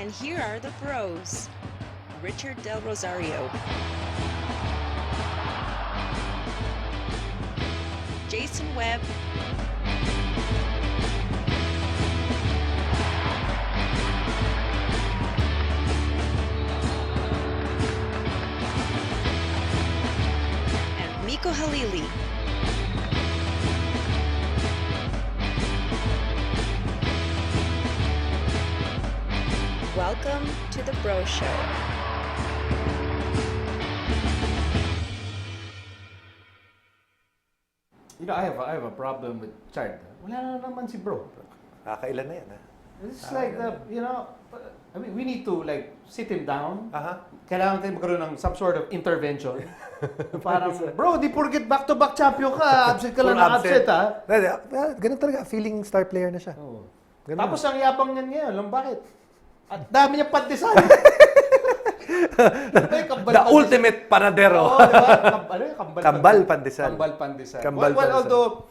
And here are the pros. Richard Del Rosario, Jason Webb, and Mico Halili. Welcome to the Bro Show. You know, I have a problem with Chard. Wala na naman si Bro. Kailan na yan, ha? It's like you know, I mean, we need to like sit him down. Aha. Kailangan natin magkaroon ng some sort of intervention. Parang, bro, di porket back-to-back champion ka, absent ka lang na absent, ha? Ganun talaga, feeling star player na siya. Oo. Ganun. Tapos ang yapang niyan ngayon, alam bakit? At dami niya pantisan. The ultimate panadero. Oo, diba? Kambal pandesal. Kambal pandesal. Kambal Well, pandesal. although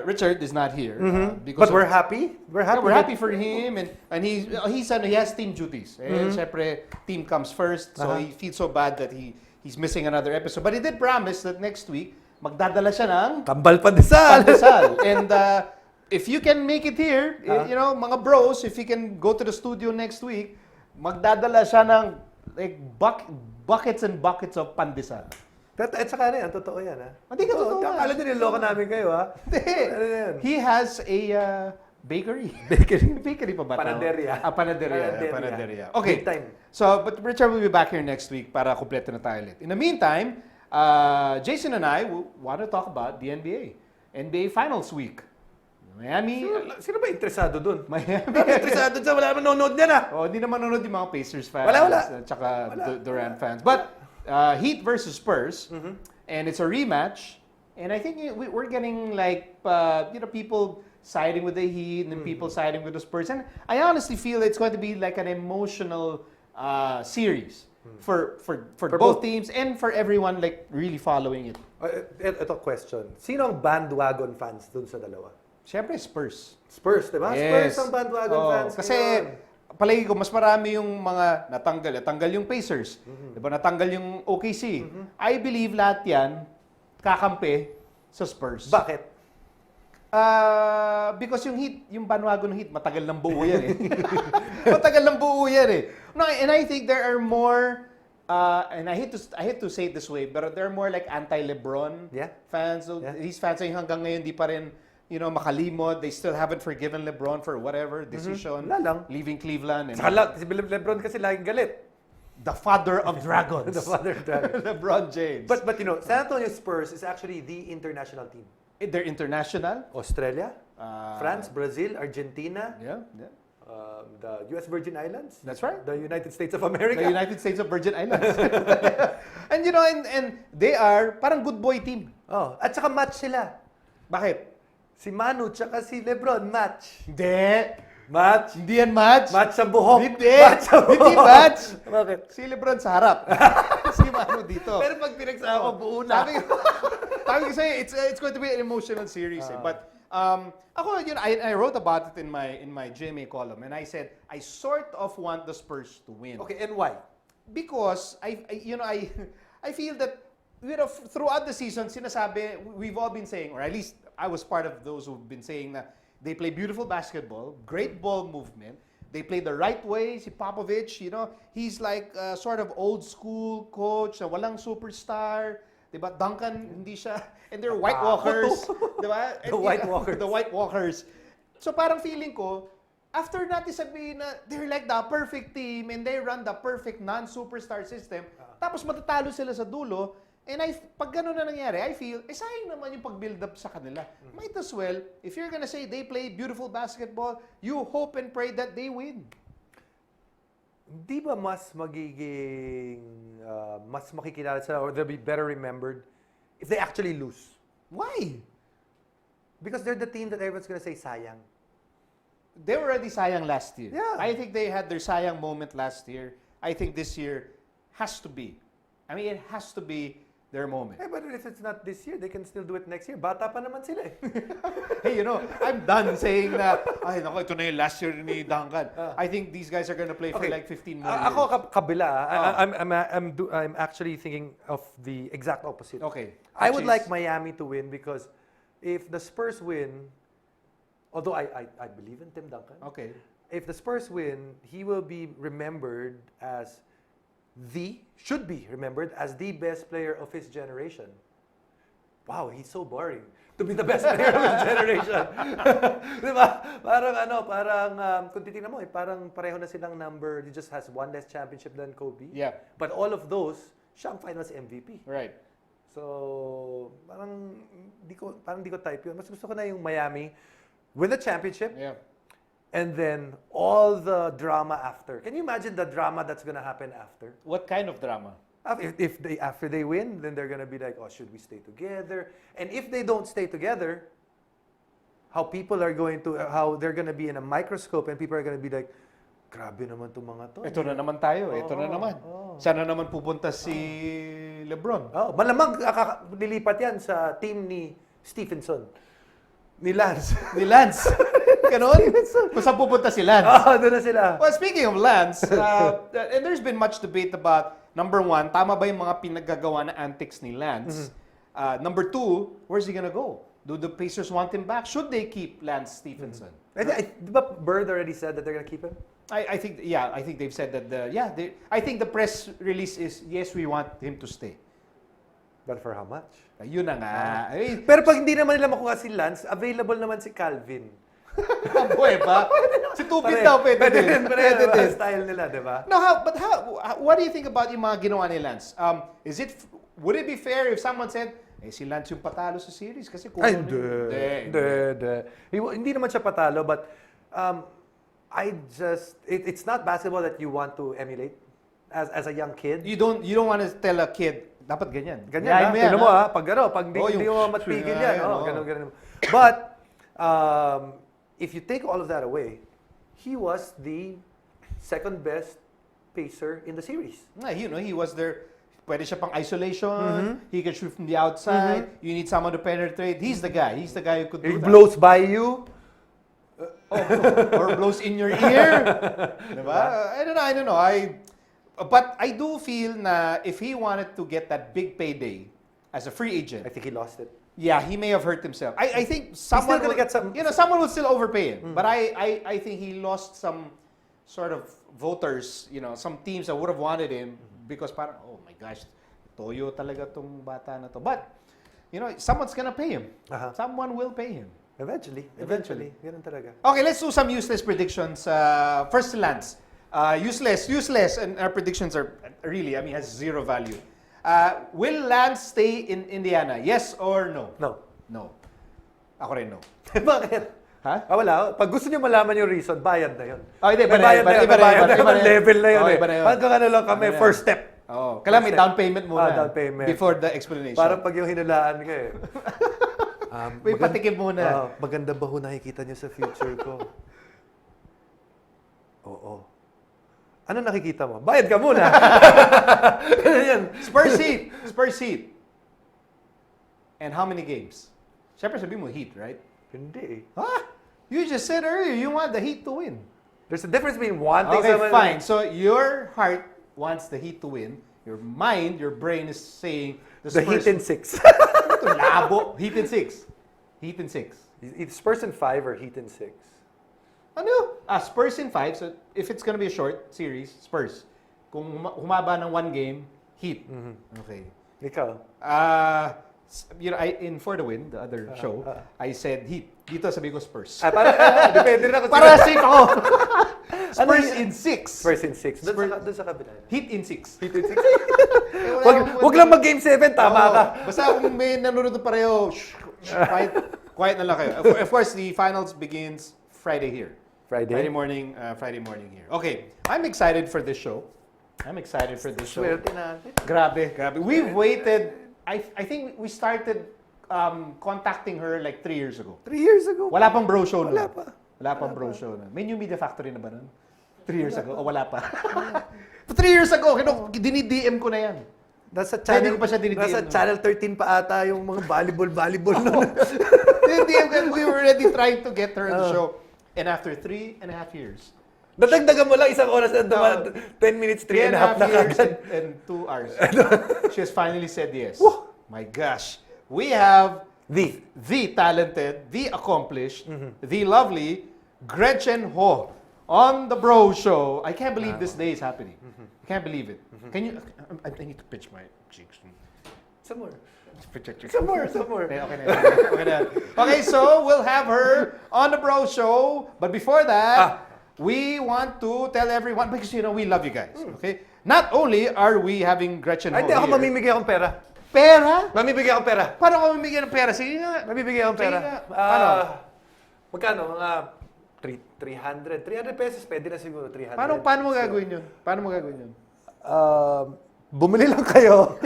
Richard is not here, because But we're happy. We're happy. we're happy for him, and he has team duties. And syempre, team comes first, so he feels so bad that he's missing another episode. But he did promise that next week magdadala siya ng Kambal pandesal. And if you can make it here, you know, mga bros, if you can go to the studio next week, magdadala siya ng like buckets and buckets of pandesal. At saka yan, totoo yan, ha? Hindi ka totoo. Akala din niloko namin kayo, ha? Hindi. He has a bakery. Bakery pa ba? Panaderia. Panaderia. Okay. Big time. So, but Richard will be back here next week para kumpleto na tayo ulit. In the meantime, Jason and I want to talk about the NBA. NBA Finals Week. Miami. Sino ba interesado dun? Miami. Interesado dun? Wala naman nanonood niyan, ha? Hindi naman nanonood yung mga Pacers fans. Wala. At saka Durant fans. But Heat versus Spurs, and it's a rematch. And I think we're getting like, you know, people siding with the Heat and people siding with the Spurs. And I honestly feel it's going to be like an emotional series for both teams and for everyone like really following it. Ito question. Sino ang bandwagon fans dun sa dalawa? Siyempre, Spurs. Spurs, di ba? Yes. Spurs ang bandwagon fans. Kasi palagi ko, mas marami yung mga natanggal yung Pacers. Diba? Natanggal yung OKC. I believe lahat yan kakampi sa Spurs. Bakit? Because yung Heat, yung bandwagon ng Heat, matagal ng buo yan eh. Matagal ng buo yan eh. No, and I think there are more, and I hate to say it this way, but there are more like anti-LeBron fans. So these fans ay hanggang ngayon di pa rin, you know, makalimot. They still haven't forgiven LeBron for whatever decision, leaving Cleveland. And Saka si LeBron kasi laging galit. The father of dragons. The father of dragons. LeBron James. But you know, San Antonio Spurs is actually the international team. They're international. Australia, France, Brazil, Argentina. Yeah. The U.S. Virgin Islands. That's right. The United States of America. The United States of Virgin Islands. And you know, and they are parang good boy team. Oh, at saka match sila. Bakit? Si Manu tsaka si LeBron, match. Hindi. Match. Hindi yan match. Match sa buhok. Hindi. Match sa buhok. Hindi match. Bakit? Si LeBron sa harap. Si Manu dito. Pero pag pinagsama, buo na. Sabi ko sa'yo, it's going to be an emotional series. But ako, you know, I wrote about it in my GMA column, and I said I sort of want the Spurs to win. Okay, and why? Because I feel that, you know, throughout the season, sinasabi, we've all been saying, or at least I was part of those who've been saying that they play beautiful basketball, great ball movement, they play the right way. Si Popovich, you know, he's like sort of old school coach na walang superstar. Diba? Duncan, hindi siya. And they're White Walkers. Diba? The White Walkers. The White Walkers. So parang feeling ko, after natin sabihin na they're like the perfect team and they run the perfect non-superstar system, tapos matatalo sila sa dulo, and pag gano'n na nangyari, I feel, sayang naman yung pag-build up sa kanila. Might as well, if you're gonna say they play beautiful basketball, you hope and pray that they win. Di ba mas magiging, mas makikilala sila or they'll be better remembered if they actually lose? Why? Because they're the team that everyone's gonna say sayang. They were already sayang last year. Yeah. I think they had their sayang moment last year. I think this year has to be. I mean, it has to be their moment. Eh, but if it's not this year, they can still do it next year. Bata pa naman sila eh. Hey, I'm done saying na, ay, naku, ito na yung last year ni Duncan. I think these guys are gonna play for like 15 more years. Ako kabila. I'm actually thinking of the exact opposite. Okay. I would like Miami to win because if the Spurs win, although I believe in Tim Duncan. Okay. If the Spurs win, he will be remembered as should be remembered as the best player of his generation. Wow, he's so boring to be the best player of his generation. Di ba? Kung titignan mo, parang pareho na silang number. He just has one less championship than Kobe. Yeah. But all of those, siya ang finals MVP. Right. So, parang di ko type yun. Mas gusto ko na yung Miami win the championship. Yeah. And then all the drama after. Can you imagine the drama that's gonna happen after? What kind of drama? After they win, then they're gonna be like, oh, should we stay together? And if they don't stay together, how they're gonna be in a microscope, and people are gonna be like, grabe naman itong mga to. Ito na naman tayo. Ito na naman. Sana naman pupunta si LeBron. Malamang nilipat yan sa team ni Stephenson. Ni Lance. Ganon? Kung saan pupunta si Lance. Doon na sila. Well, speaking of Lance, and there's been much debate about, number one, tama ba yung mga pinaggagawa na antics ni Lance? Number two, where's he gonna go? Do the Pacers want him back? Should they keep Lance Stephenson? Di ba Bird already said that they're gonna keep him? I think they've said that I think the press release is, yes, we want him to stay. But for how much? Yun na nga. Pero pag hindi naman nila makuha si Lance, available naman si Calvin. Boy ba? Si Tupid daw pwede din. Pwede din. Style nila, di ba? No, what do you think about yung mga ginawa ni Lance? Would it be fair if someone said, si Lance yung patalo sa series? Kasi kung hindi naman siya patalo, but it's not basketball that you want to emulate as a young kid. You don't want to tell a kid, dapat ganyan. Ganyan, Tignan mo pag hindi mo matigil yan. Ganun. But, if you take all of that away, he was the second best pacer in the series. He was there. Pwede siya pang isolation. He can shoot from the outside. You need someone to penetrate. He's the guy. He's the guy who could do that. He blows by you. Or blows in your ear. Diba? I don't know. But I do feel na if he wanted to get that big payday as a free agent, I think he lost it. Yeah, he may have hurt himself. I think someone will get someone will still overpay him. But I think he lost some sort of voters, some teams that would have wanted him because parang, oh my gosh, toyo talaga tong bata na to. But, someone's gonna pay him. Someone will pay him. Eventually. Ganun talaga. Okay, let's do some useless predictions. First, Lance. Useless, and our predictions are really, has zero value. Will Lance stay in Indiana? Yes or no? No. Ako rin no. Bakit? Ha? Wala. Pag gusto niyo malaman yung reason, bayad na yun. Hindi, bayad na yun. Level na yun. Hanggang lang kami, first step. Kailangan may down payment muna. Down payment. Before the explanation. Parang pag yung hinulaan ka eh. May patikim muna. Maganda ba ho nakikita niyo sa future ko? Oo. Ano nakikita mo? Bayad ka muna. Spurs Heat. And how many games? Siyempre sabi mo Heat, right? Hindi. You just said earlier you want the Heat to win. There's a difference between wanting Okay, fine. So your heart wants the Heat to win. Your mind, your brain is saying the Spurs. Heat in 6. Ito, labo. Heat in 6. It's Spurs in 5 or Heat in 6? Ano? Spurs in 5. So if it's gonna be a short series, Spurs. Kung humaba ng 1 game, Heat. Okay. Ikaw? In For the Win, the other show, I said Heat. Dito sabi ko Spurs. Depende na kung para safe ako. Spurs in 6. Spurs in 6. Doon sa kabila. Heat in 6. Wag lang mag game 7, tama ka. Basta kung may nanonood na pareho, quiet na lang kayo. Of course, the finals begins Friday here. Friday morning here. Okay, I'm excited for this show. Swerte natin. Grabe. We've waited. I think we started contacting her like 3 years ago. 3 years ago? Wala pang Bro Show Wala nun. pa. Wala pang Bro Show na. May New Media Factory na ba nun? 3 years ago? O wala pa? 3 years ago, dinidm ko na yan. Nasa Hindi channel, ko pa siya dinidm. nasa channel 13 pa ata yung mga volleyball nun. Hindi, we were already trying to get her on the show. And after 3.5 years, Dadagdagan mo lang isang oras na dumaan, 10 minutes, 3 and a half na years kagad. and 2 hours, she has finally said yes. My gosh. We have the talented, the accomplished, the lovely Gretchen Ho on the Bro Show. I can't believe this day is happening. I can't believe it. Can you? I need to pitch my cheeks. Somewhere. Somewhere. Okay, so we'll have her on the Bro Show. But before that, we want to tell everyone, because we love you guys. Okay? Not only are we having Gretchen Ho Ay, hindi ako here. mamimigay akong pera. Pera? Mamimigay akong pera. Paano ka mamimigay ng pera? Sige nga. Mamibigay akong pera. Sige nga. Paano? Magkano? Mga 300. 300 pesos, pwede na siguro. 300. Paano mo gagawin yun? Paano mo gagawin yun? Bumili lang kayo.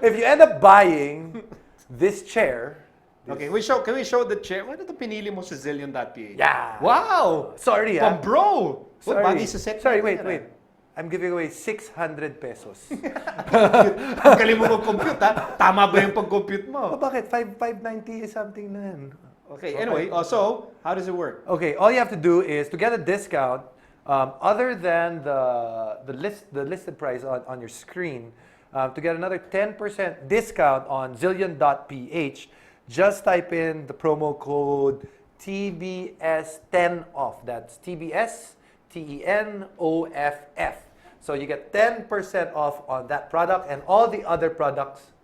If you end up buying this chair. Okay, can we show the chair? Ano ito pinili mo sa Zillion.ph? Yeah. Wow! Sorry, Pang bro! Sorry. Bagay sa set. Sorry, natin wait. yan, I'm giving away 600 pesos. Ang galing mo mag-compute, ha? Tama ba yung pag-compute mo? Bakit? 590 is something na yan. Okay, anyway, so, how does it work? Okay, all you have to do is to get a discount, other than the listed price on your screen, to get another 10% discount on Zillion.ph, just type in the promo code TBS10OFF. That's TBS TENOFF. So you get 10% off on that product and all the other products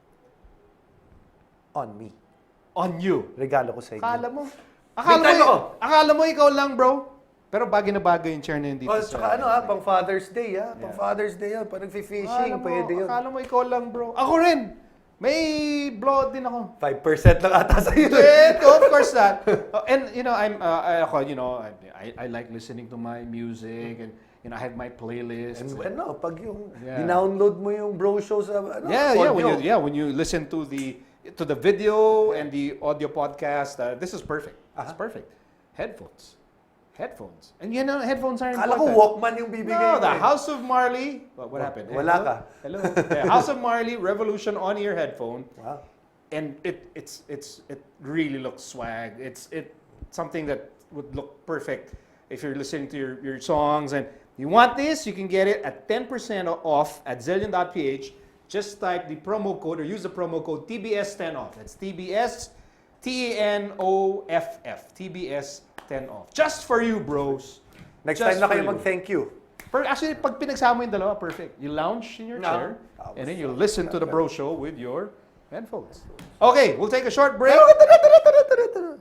on me. On you. Regalo ko sa inyo. Akala mo ikaw lang, bro. Pero bagay na bagay yung chair na yun dito. Tsaka pang Father's Day, Pang Father's Day yan. Pag nag-fishing, pwede yun. Akala mo ikaw lang, bro. Ako rin. May blowout din ako. 5% lang ata sa iyo. Of course not. And I like listening to my music and I have my playlist. And pag yung dinownload mo yung Bro Show sa when you listen to the video and the audio podcast, this is perfect. It's perfect. Headphones. And headphones are important. Kala ko Walkman yung bibigay. No, the House of Marley. What happened? Wala ka. Hello. The House of Marley Revolution on-ear headphone. Wow. And it really looks swag. It's something that would look perfect if you're listening to your songs. And you want this, you can get it at 10% off at Zillion.ph. Just type the promo code or use the promo code TBS10OFF. That's TBS TENOFF. TBS10OFF. Just for you, bros. Next Just time na for kayo you. mag-thank you. Actually, pag pinagsama yung dalawa, perfect. You lounge in your chair, and then you listen to the Bro Show with your headphones. Okay, we'll take a short break.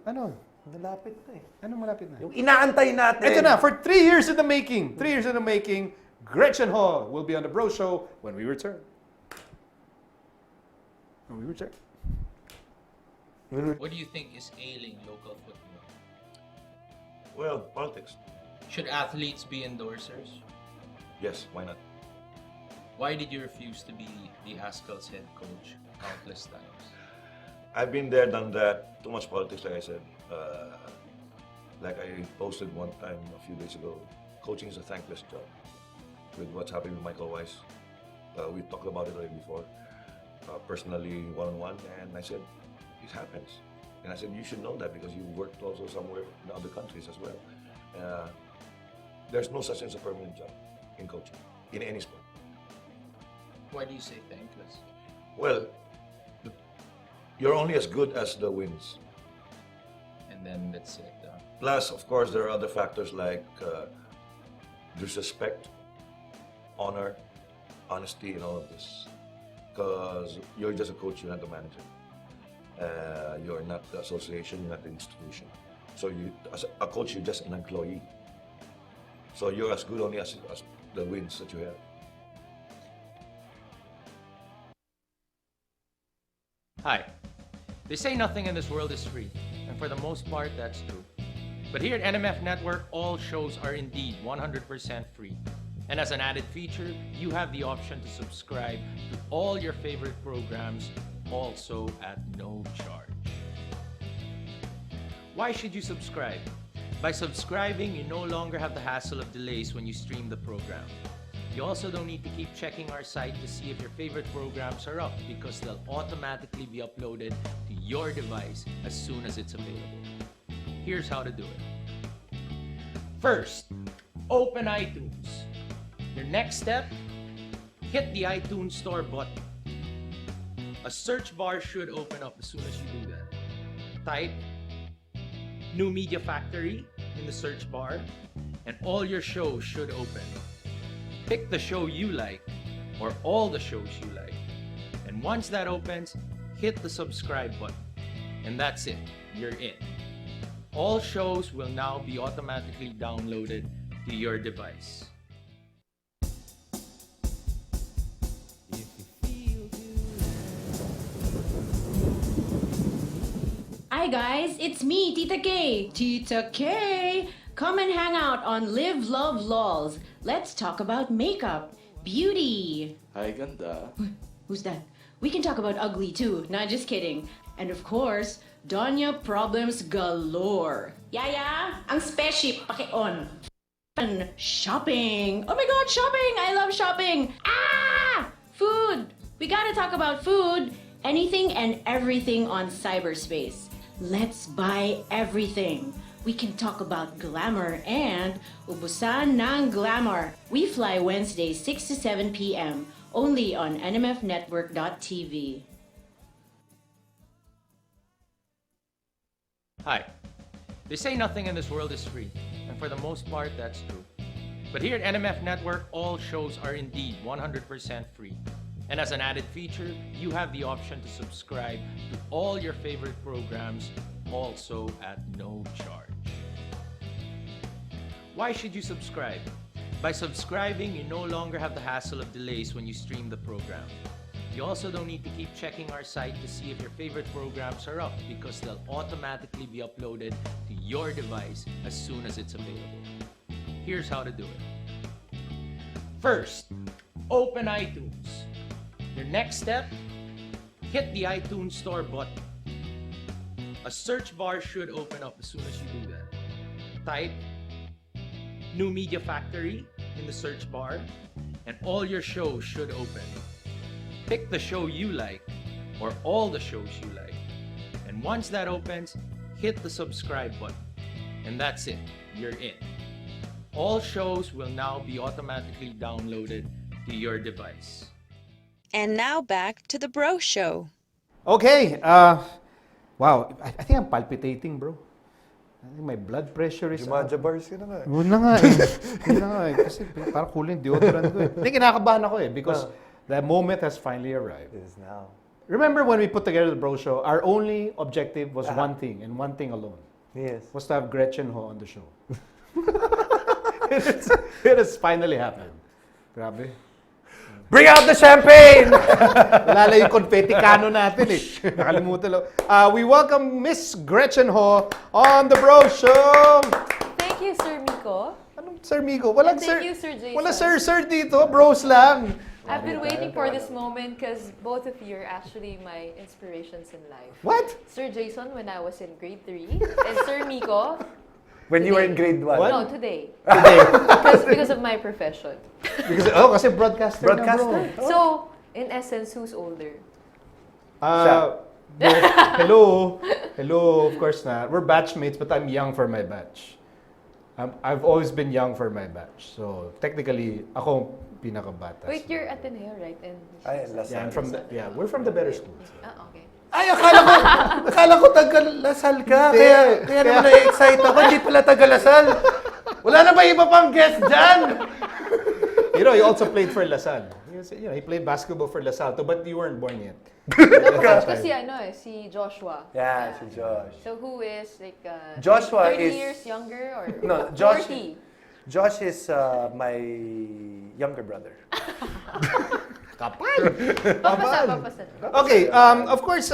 Ano? Malapit na eh. Anong malapit na? Yung inaantay natin. Ito na, for 3 years in the making, Gretchen Ho will be on the Bro Show when we return. What do you think is ailing local football? Well, politics. Should athletes be endorsers? Yes, why not? Why did you refuse to be the Haskell's head coach countless times? I've been there, done that. Too much politics, like I said. Like I posted one time a few days ago, coaching is a thankless job. With what's happening with Michael Weiss, we talked about it already before, personally, one-on-one, and I said, it happens. And I said, you should know that because you worked also somewhere in other countries as well. There's no such thing as a permanent job in coaching, in any sport. Why do you say thankless? Well, you're only as good as the wins. And then that's it. Plus, of course, there are other factors like disrespect, honor, honesty, and all of this. Because you're just a coach, you're not the manager. You're not the association, you're not the institution. So you, as a coach, you're just an employee. So you're as good only as the wins that you have. Hi. They say nothing in this world is free, and for the most part, that's true. But here at NMF Network, all shows are indeed 100% free. And as an added feature, you have the option to subscribe to all your favorite programs, also at no charge. Why should you subscribe? By subscribing, you no longer have the hassle of delays when you stream the program. You also don't need to keep checking our site to see if your favorite programs are up because they'll automatically be uploaded to your device as soon as it's available. Here's how to do it. First, open iTunes. Your next step, hit the iTunes Store button. A search bar should open up as soon as you do that. Type New Media Factory in the search bar, and all your shows should open. Pick the show you like, or all the shows you like. And once that opens, hit the subscribe button. And that's it, you're in. All shows will now be automatically downloaded to your device. Hi guys, it's me, Tita K. Tita K! Come and hang out on Live Love Lols. Let's talk about makeup, beauty. Hi, ganda. Who's that? We can talk about ugly too, not just kidding. And of course, Donya problems galore. Yaya, ang spaceship paki-on. Shopping. Oh my god, shopping! I love shopping. Ah! Food. We gotta talk about food. Anything and everything on cyberspace. Let's buy everything. We can talk about glamour and ubusan ng glamour. We fly Wednesdays 6 to 7 p.m. only on nmfnetwork.tv. Hi. They say nothing in this world is free, and for the most part, that's true. But here at NMF Network, all shows are indeed 100% free. And as an added feature, you have the option to subscribe to all your favorite programs, also at no charge. Why should you subscribe? By subscribing, you no longer have the hassle of delays when you stream the program. You also don't need to keep checking our site to see if your favorite programs are up because they'll automatically be uploaded to your device as soon as it's available. Here's how to do it. First, open iTunes. Your next step, hit the iTunes Store button. A search bar should open up as soon as you do that. Type New Media Factory in the search bar, and all your shows should open. Pick the show you like, or all the shows you like. And once that opens, hit the subscribe button. And that's it, you're in. All shows will now be automatically downloaded to your device. And now back to the Bro Show. Okay, wow, I think I'm palpitating, bro. I think my blood pressure is up. Jumajabars ka na nga. Yun na nga eh. Yun na nga eh. Kasi parang kulang deodorant ko eh. Hindi, kinakabahan ako eh because the moment has finally arrived. It is now. Remember when we put together the Bro Show, our only objective was one thing and one thing alone. Yes. Was to have Gretchen Ho on the show. It has finally happened. Grabe. Bring out the champagne! Lala yung confetti cannon natin eh. Nakalimutan lang. We welcome Miss Gretchen Ho on the Bro Show. Thank you, Sir Mico. Anong Sir Mico? Walang Thank you, Sir Jason. Wala sir dito. Bros lang. I've been waiting for this moment because both of you are actually my inspirations in life. What? Sir Jason when I was in grade 3, and Sir Mico. When you were in grade 1. What? No, today. Today. Because of my profession. Kasi broadcaster na, Broadcaster? bro. So, in essence, who's older? Hello. Hello, of course not. We're batchmates, but I'm young for my batch. I've always been young for my batch. So, technically, ako pinakabata. Wait, you're Ateneo, right? And Ay, Lasal. Yeah, I'm from we're from the better schools. okay. Ay, akala ko taga-Lasal ka. Kaya naman na-excite ako. Hindi pala taga-Lasal. Wala na ba iba pang guest dyan? You know, he also played for Lasal. He played basketball for Lasal, but you weren't born yet. Kasi si Joshua. Yeah, si Josh. So who is like Joshua 30 is- years younger or No, Josh- 40? Josh is my younger brother. Kapal! Papasa. Okay, of course,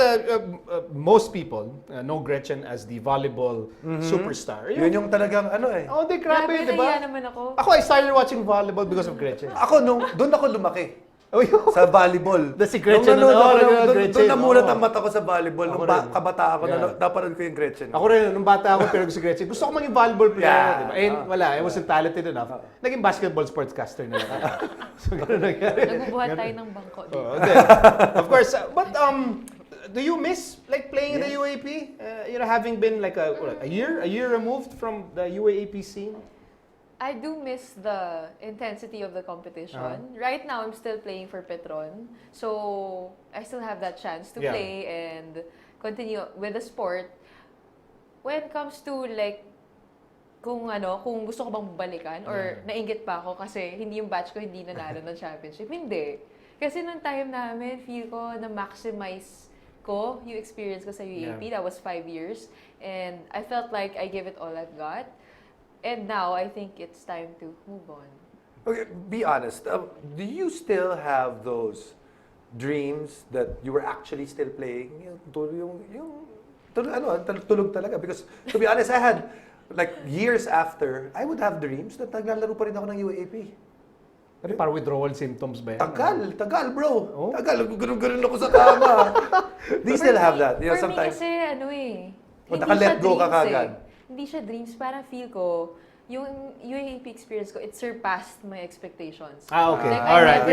most people know Gretchen as the volleyball superstar. Yun yung talagang ano eh. Oh, di grabe, di Nahiya ba? naman ako. Ako, I started watching volleyball because of Gretchen. Ako, doon ako lumaki. Oh, yun. Sa volleyball. Si Gretchen, Nung ano, nanonood ako, Gretchen, doon namulat oo. ang mata ko sa volleyball. Nung Ako rin. kabata ako, Yeah. napanood ko yung Gretchen. Ako rin, nung bata ako, pero si Gretchen, gusto ko maging volleyball player. Yeah. Diba? Wala, I wasn't talented enough. Naging basketball sportscaster na lang. So, gano'n nangyari. Nagbubuhat tayo ng bangko dito. Then, of course, but do you miss like playing in the UAAP? Having been like a year removed from the UAAP scene? I do miss the intensity of the competition. Right now, I'm still playing for Petron. So, I still have that chance to play and continue with the sport. When it comes to like, kung gusto ko bang balikan or nainggit pa ako kasi hindi yung batch ko hindi nanalo ng championship. Hindi. Kasi nung time namin, feel ko na-maximize ko yung experience ko sa UAAP. That was 5 years. And I felt like I gave it all I've got. And now, I think it's time to move on. Okay, be honest. Do you still have those dreams that you were actually still playing? Tulog talaga. Because, to be honest, I had, like, years after, I would have dreams that naglalaro pa rin ako ng UAAP. Para withdrawal symptoms ba yan? Tagal, bro. Oh? Tagal, ganun ako sa kama. Do you still have that? For me kasi, naka-let go ka kagad. Hindi siya dreams. Parang feel ko, yung UAAP experience ko, it surpassed my expectations. Okay. Like, Alright,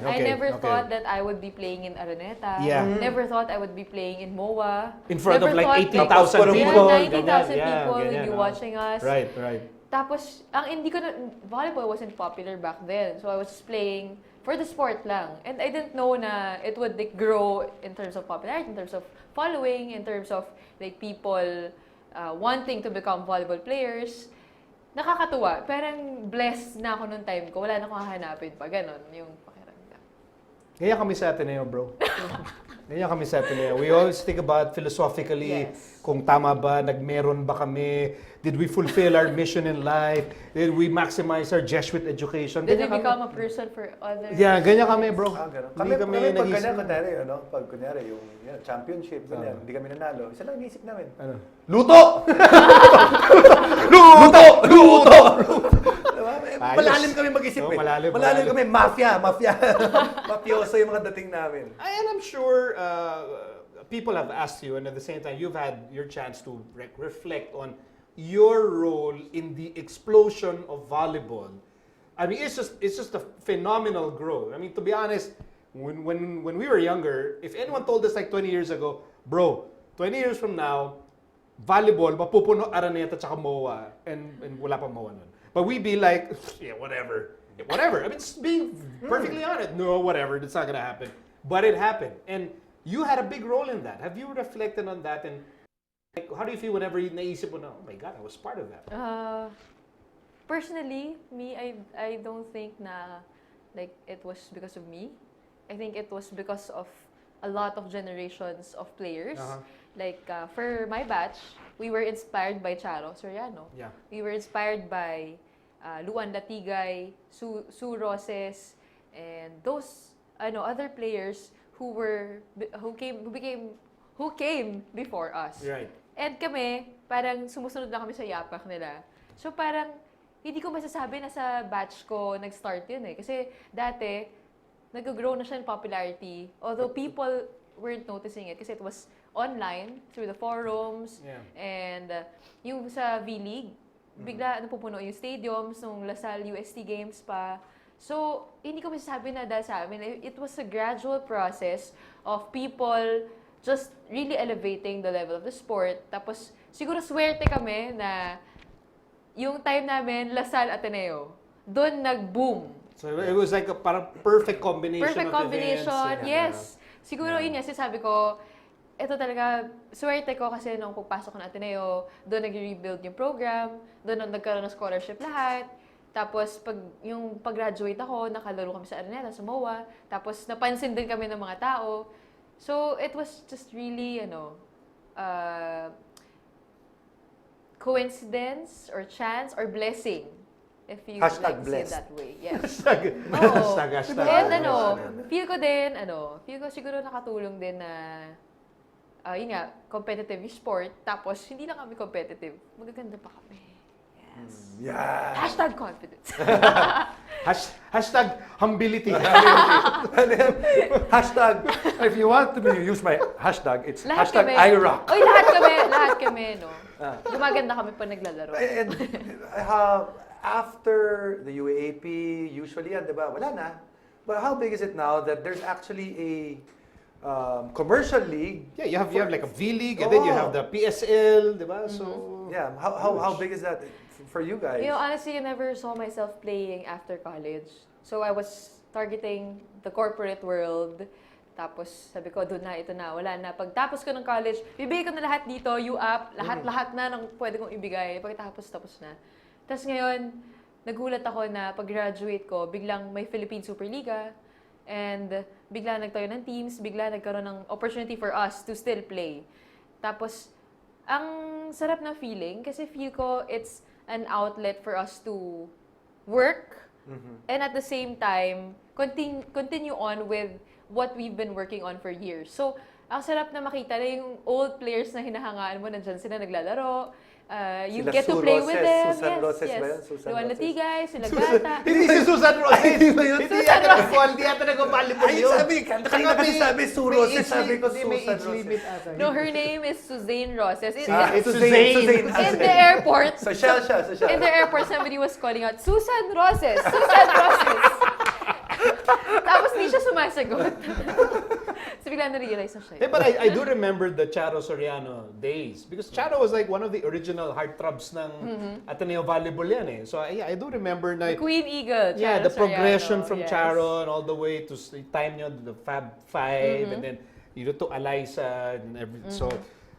I never thought that I would be playing in Araneta. Yeah. Never thought I would be playing in MOA. In front never of like thought, 18,000 people. 90,000 people will be watching us. Right. Tapos, volleyball wasn't popular back then. So I was playing for the sport lang. And I didn't know na it would like grow in terms of popularity, in terms of following, in terms of like people wanting to become volleyball players. Nakakatuwa. Parang blessed na ako nung time ko. Wala na akong hahanapin pa. Ganon yung pakiramdam. Ganyan kami sa Ateneo, bro. Ganyan kami sa Ateneo. We always think about philosophically, kung tama ba, nagmeron ba kami, did we fulfill our mission in life, did we maximize our Jesuit education. Did we become a person for others? Yeah, ganyan kami, bro. Kami pag ganyan, kunyari, yung championship, ganyan, hindi kami nanalo, isa lang inisip namin. Ano? Luto! Luto! Malalim kami mag-isip eh. Malalim kami, mafia. Mafioso yung mga dating namin. And I'm sure people have asked you, and at the same time, you've had your chance to reflect on your role in the explosion of volleyball. I mean, it's just a phenomenal growth. I mean, to be honest, when we were younger, if anyone told us like 20 years ago, bro, 20 years from now, volleyball, mapupuno Araneta tsaka MOA, and wala pang MOA nun. But we'd be like, yeah, whatever. I mean, just being perfectly honest. No, whatever, that's not gonna happen. But it happened. And you had a big role in that. Have you reflected on that? And like, how do you feel whenever you naisip mo na, oh my God, I was part of that? Personally, I don't think na like it was because of me. I think it was because of a lot of generations of players. Like for my batch, we were inspired by Charo Soriano. Yeah. We were inspired by Luan Latigay, Sue Roses, and those other players who came before us. Right. And kami, parang sumusunod lang kami sa yapak nila. So parang hindi ko masasabi na sa batch ko nag-start yun eh. Kasi dati, nag-grow na siya in popularity. Although people weren't noticing it kasi it was online through the forums. Yeah. And yung sa V-League, bigla napupuno yung stadiums nung Lasal UST Games pa. So, hindi ko masasabi na dahil sa amin. It was a gradual process of people just really elevating the level of the sport. Tapos, siguro swerte kami na yung time namin, Lasal Ateneo, doon nag-boom. So it was like a parang perfect combination Perfect of combination, events. yes. Siguro yun yan, sinasabi ko, ito talaga, swerte ko kasi nung pagpasok ko ng Ateneo, doon nag-rebuild yung program, doon nagkaroon ng scholarship lahat. Tapos, yung pag-graduate ako, nakalaro kami sa Araneta, sa MOA. Tapos, napansin din kami ng mga tao. So, it was just really, coincidence or chance or blessing. If you Hashtag like blessed. say it that way. Yes. Oo. Hashtag. And feel ko siguro nakatulong din na, yun nga, competitive yung sport. Tapos, hindi lang kami competitive. Magaganda pa kami. Yes. Yeah. Hashtag confidence. Hashtag humility. Hashtag, if you want to use my hashtag, it's Lahat hashtag kami. IROC. Oy, lahat kami, no? Gumaganda kami pa naglalaro. And after the UAAP, usually yan, di ba? Wala na. But how big is it now that there's actually a commercial league? Yeah, you have like a V League, and then you have the PSL, di ba? So Yeah, how big is that for you guys? You know, honestly, I never saw myself playing after college. So I was targeting the corporate world. Tapos sabi ko, doon na, ito na, wala na. Pagtapos ko ng college, bibigay ko na lahat dito, UAAP, lahat na ng pwede kong ibigay. Pagkatapos, tapos na. Tapos ngayon, nagulat ako na pag-graduate ko, biglang may Philippine Superliga. And bigla nagtayo ng teams, bigla nagkaroon ng opportunity for us to still play. Tapos, ang sarap na feeling kasi feel ko it's an outlet for us to work and at the same time, continue on with what we've been working on for years. So, ang sarap na makita na yung old players na hinahangaan mo, nandyan sila naglalaro. You Sila get to Sue play Roses, with them. Susan Yes, Roses yes. ba yan? Susan Luan Roses. Latigay, sila Gata. hindi si Susan Roses. Hindi yata nag-fall, hindi yata nag-volleyball Ay, yun. kanina kasi sabi Sue Roses, sabi ko may Susan age Roses. limit ata. No, her name is Suzanne Roses. It's Suzanne. In the airport, Social siya. in the airport, somebody was calling out, Susan Roses! Susan Roses! Tapos di siya sumasagot. So bigla na-realize na siya. Hey, but I do remember the Charo Soriano days because Charo was like one of the original heartthrobs ng Ateneo Volleyball yan eh. So I do remember na Queen Eagle, yeah, Charo the progression Soriano, from yes. Charo and all the way to time nyo, the Fab Five, and then to Eliza and everything. So,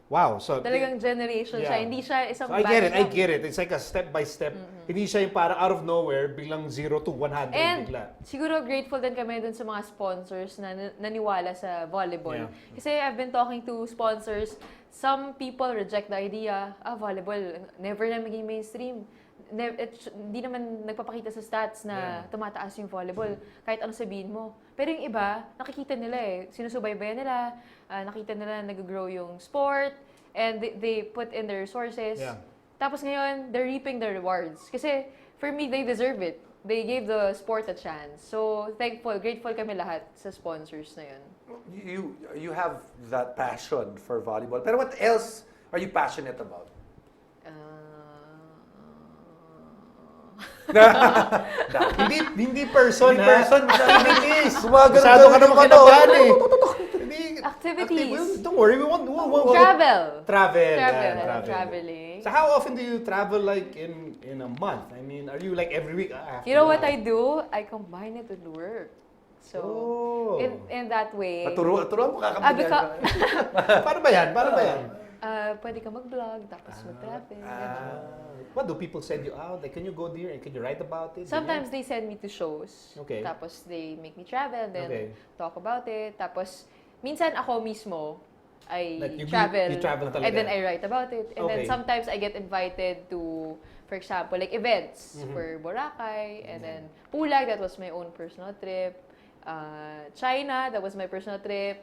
wow. So Talagang generation siya. Yeah. Hindi siya isang So I batch get lang. it. It's like a step by step. Hindi siya yung parang out of nowhere, biglang 0 to 100 And bigla. siguro grateful din kami dun sa mga sponsors na naniwala sa volleyball. Yeah. Kasi I've been talking to sponsors, some people reject the idea, volleyball, never na maging mainstream. Hindi naman nagpapakita sa stats na tumataas yung volleyball, kahit ano sabihin mo. Pero yung iba, nakikita nila sinusubaybayan nila, nakita nila na nag-grow yung sport, and they put in their resources. Yeah. Tapos ngayon, they're reaping the rewards. Kasi for me, they deserve it. They gave the sport a chance. So, grateful kami lahat sa sponsors na yun. You have that passion for volleyball. Pero what else are you passionate about? Hindi person, Hindi ha? person, Activities. Gumagano Masyado ka naman kinabahan eh. Hindi. Activities. Don't worry, we won't Travel. Travel. Traveling. So how often do you travel like in a month? I mean, are you like every week? You know what I do? I combine it with work. So, Oh. in that way, Turuan mo kakabigyan. Paano ba yan? pwede ka mag-vlog, tapos mag-travel. What do people send you out? Like, can you go there and can you write about it? Sometimes they send me to shows. Okay. Tapos they make me travel, then Okay. talk about it. Tapos, minsan ako mismo, I Like, you travel talaga. and then I write about it. And then Okay. sometimes I get invited to, for example, like events for Boracay, and then Pulag, that was my own personal trip. China, that was my personal trip.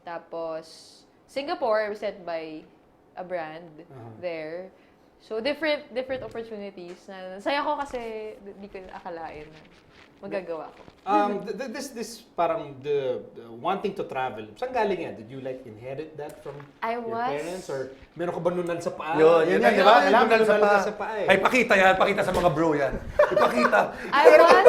Tapos, Singapore, I was sent by a brand there. So, different opportunities. Saya ko kasi di ko akalain na magagawa ko. This parang the wanting to travel. Saan galing yan? Did you like inherit that from your parents? Or meron ka ba nunal sa paa? Yun, di ba? Kailangan Nunal nunal sa paa eh. Ay, pakita sa mga bro yan. Ipakita. I was...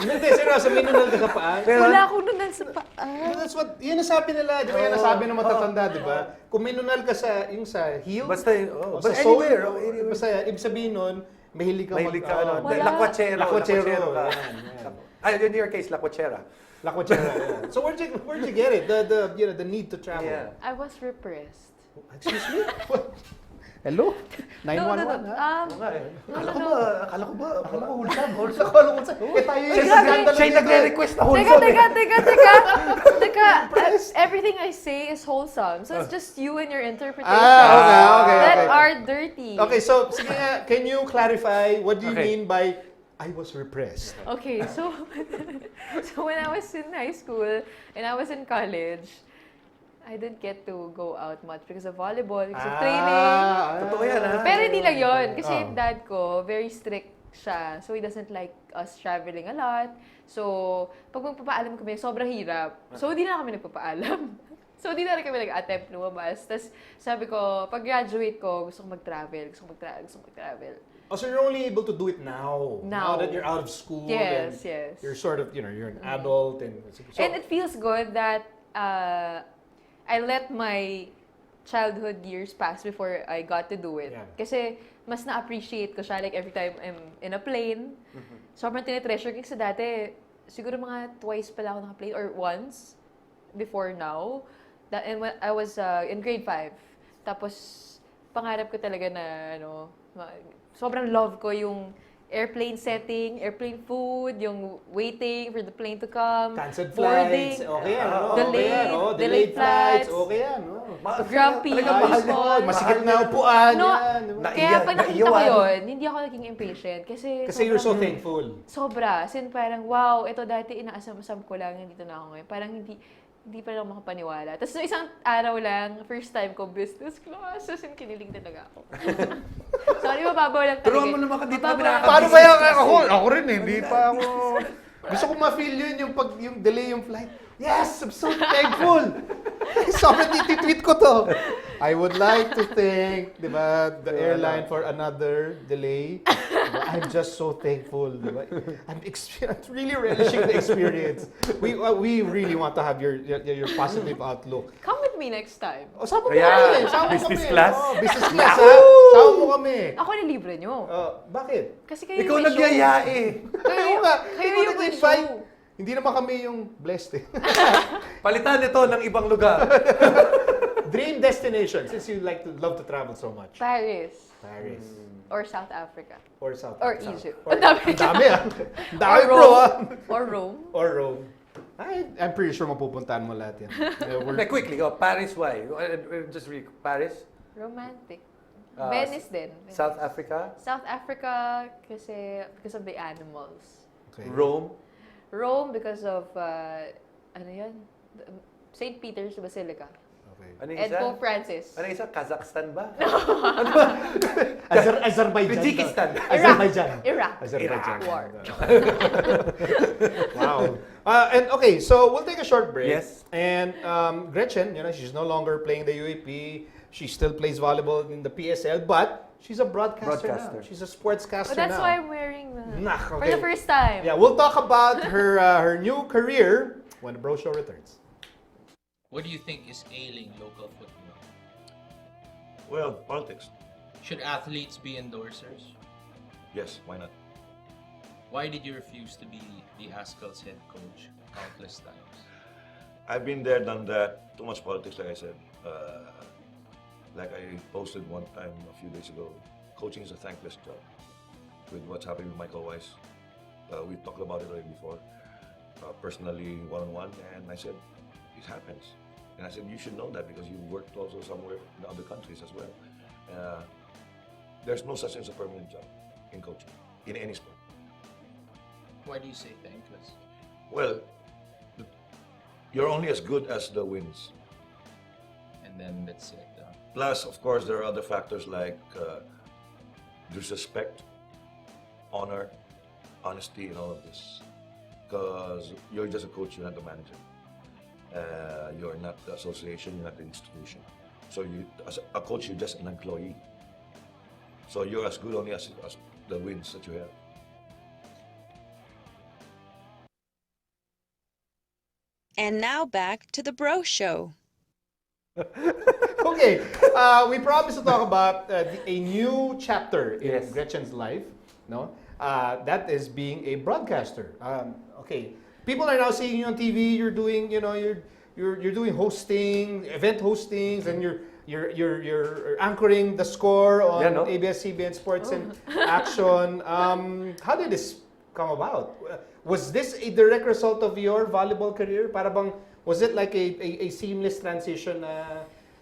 Hindi, seryoso, may nunal ka sa paa? Wala akong nun sa paa. That's what, yun nasabi nila, di ba? Yan nasabi ng matatanda, di ba? Kung may nunal ka sa heel, Basta, o but sa sole, anywhere. basta ibig sabihin nun, mahilig ka Wala. Wala. Lakwachero. Lakwachero. ka. Ay, in your case, lakwachera. Lakwachera, yeah. So where'd you get it? The need to travel. Yeah. I was repressed. Excuse me? What? Hello? 911, ha? Akala ko ba, Hulsam. Eh tayo yung siya nagre-request na wholesome. Teka. Everything I say is wholesome. So it's just you and your interpretation Okay. that are dirty. Okay, so sige nga, can you clarify what do you Okay. mean by I was repressed? Okay, so when I was in high school and I was in college, I didn't get to go out much because of volleyball, because of training. Totoo yan, ha? Pero hindi lang yun. Kasi yung dad ko, very strict siya. So, he doesn't like us traveling a lot. So, pag magpapaalam kami, sobrang hirap. So, di na kami nagpapaalam. So, di na rin kami nag-attempt lumabas. Tapos, sabi ko, pag graduate ko, gusto ko mag-travel. Oh, so you're only able to do it now. Now. That you're out of school. Yes, and yes. You're sort of, you're an adult. And it feels good that I let my childhood years pass before I got to do it. Yeah. Kasi mas na-appreciate ko siya like every time I'm in a plane. Sobrang tinitreasure ko kasi dati, siguro mga twice pala ako naka-plane or once before now. And when I was in grade 5. Tapos pangarap ko talaga na sobrang love ko yung airplane setting, airplane food, yung waiting for the plane to come, canceled boarding, flights, okay yan. delayed flights, okay yan. grumpy, Masikip na upuan. No, yan. kaya pag nakita ko yun, hindi ako naging impatient. Kasi you're so thankful. Sobra. As in, parang, wow, ito dati inaasam-asam ko lang, nandito na ako ngayon. Parang hindi pa lang makapaniwala. Tapos isang araw lang, first time ko, business class. As in, kinilig talaga ako. Sorry, mababaw lang talaga. Turuan mo naman ka dito. Paano ba yan? Ako rin eh. Hindi pa ako... Gusto ko ma-feel yun, yung delay yung flight. Yes! I'm so thankful! Sobrang titweet ko to. I would like to thank, di ba, the airline for another delay. Diba? I'm just so thankful, di ba? I'm really relishing the experience. We really want to have your positive outlook. Come with me next time. O, sama mo kami. Business class? Business class, ha? Sama mo kami. Ako na libre nyo. Bakit? Kasi kayo Ikaw may nagyaya show. eh. Kayo nga. Kayo Ikaw yung may nag-invite. show. Hindi naman kami yung blessed eh. Palitan ito ng ibang lugar. Dream destination, since you love to travel so much. Paris. Or South Africa. Or South Or Africa. Egypt. Ang dami ah. Ang dami Or bro ah. Or Rome. Or Rome. I'm pretty sure mapupuntahan mo lahat yan. Quickly, Paris, why? Just read. Paris? Romantic. Uh, Venice din. South Africa? South Africa kasi because of the animals. Okay. Rome? Rome because of, St. Peter's Basilica. Okay. Ano yung And isa? Pope Francis. Ano yung isa? Kazakhstan ba? Azerbaijan. Tajikistan. Azerbaijan. Iraq. Azerbaijan. War. Wow. And okay, so we'll take a short break. Yes. And Gretchen, she's no longer playing the UAP. She still plays volleyball in the PSL, but she's a broadcaster now. She's a sportscaster But that's now. why I'm wearing the... For Okay. the first time. Yeah, we'll talk about her new career when the Bro Show returns. What do you think is ailing local football? Well, politics. Should athletes be endorsers? Yes, why not? Why did you refuse to be the Haskell's head coach countless times? I've been there, done that. Too much politics, like I said. Like I posted one time a few days ago, coaching is a thankless job. With what's happening with Mico, we talked about it already before. Personally, one-on-one, and I said, it happens. And I said, you should know that because you worked also somewhere in other countries as well. There's no such thing as a permanent job in coaching, in any sport. Why do you say thankless? Well, you're only as good as the wins. And then that's it. Plus, of course, there are other factors like disrespect, honor, honesty, and all of this. Because you're just a coach, you're not the manager. You're not the association, you're not the institution. So you, as a coach, you're just an employee. So you're as good only as the wins that you have. And now back to the Bro Show. Okay, we promised to talk about a new chapter in Gretchen's life. No, that is being a broadcaster. Okay, people are now seeing you on TV. You're doing, you're doing hosting, event hostings, and you're anchoring the score on ABS-CBN Sports and Action. How did this come about? Was this a direct result of your volleyball career? Para bang, was it like a seamless transition?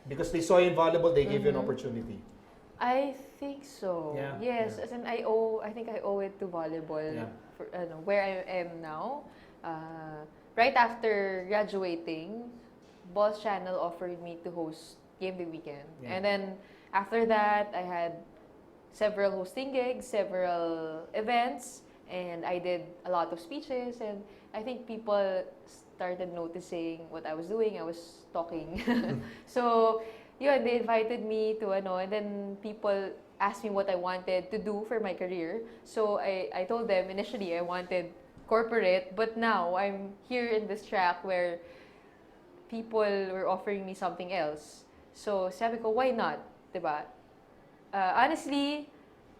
Because they saw you in volleyball, they gave you an opportunity. I think so. Yeah, Yes, yeah. as in I think I owe it to volleyball for where I am now. Right after graduating, Boss Channel offered me to host Game Day Weekend. Yeah. And then after that, I had several hosting gigs, several events, and I did a lot of speeches, and I think people started noticing what I was doing. I was talking. So, yun, they invited me to and then people asked me what I wanted to do for my career. So I told them initially I wanted corporate, but now I'm here in this track where people were offering me something else. So sabi ko, why not? Diba? Honestly,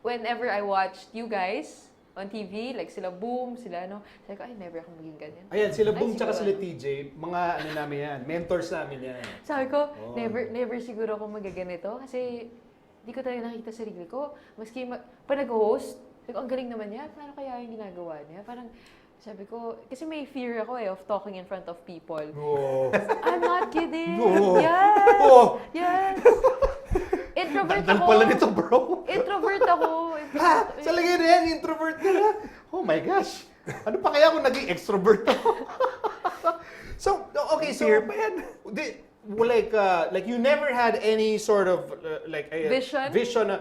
whenever I watched you guys on TV, like sila Boom, sila sabi ko, ay, never akong maging ganyan. Ayan, sila Boom tsaka siguro. sila TJ, mga namin yan, mentors namin yan. Sabi ko, never siguro ako magaganito kasi di ko talaga nakita sarili ko. Maski pa nag-host, sabi ko, ang galing naman niya, paano kaya yung ginagawa niya? Parang, sabi ko, kasi may fear ako of talking in front of people. Oh. I'm not kidding. No. Yes. Oh. Yes. Introvert Daldal ako. pala nito, bro. Introvert ako. Ha? Sa lagay na yan, introvert ka na. Oh my gosh. Ano pa kaya kung naging extrovert ako? So, okay, so... Fear pa yan. Like you never had any sort of vision na,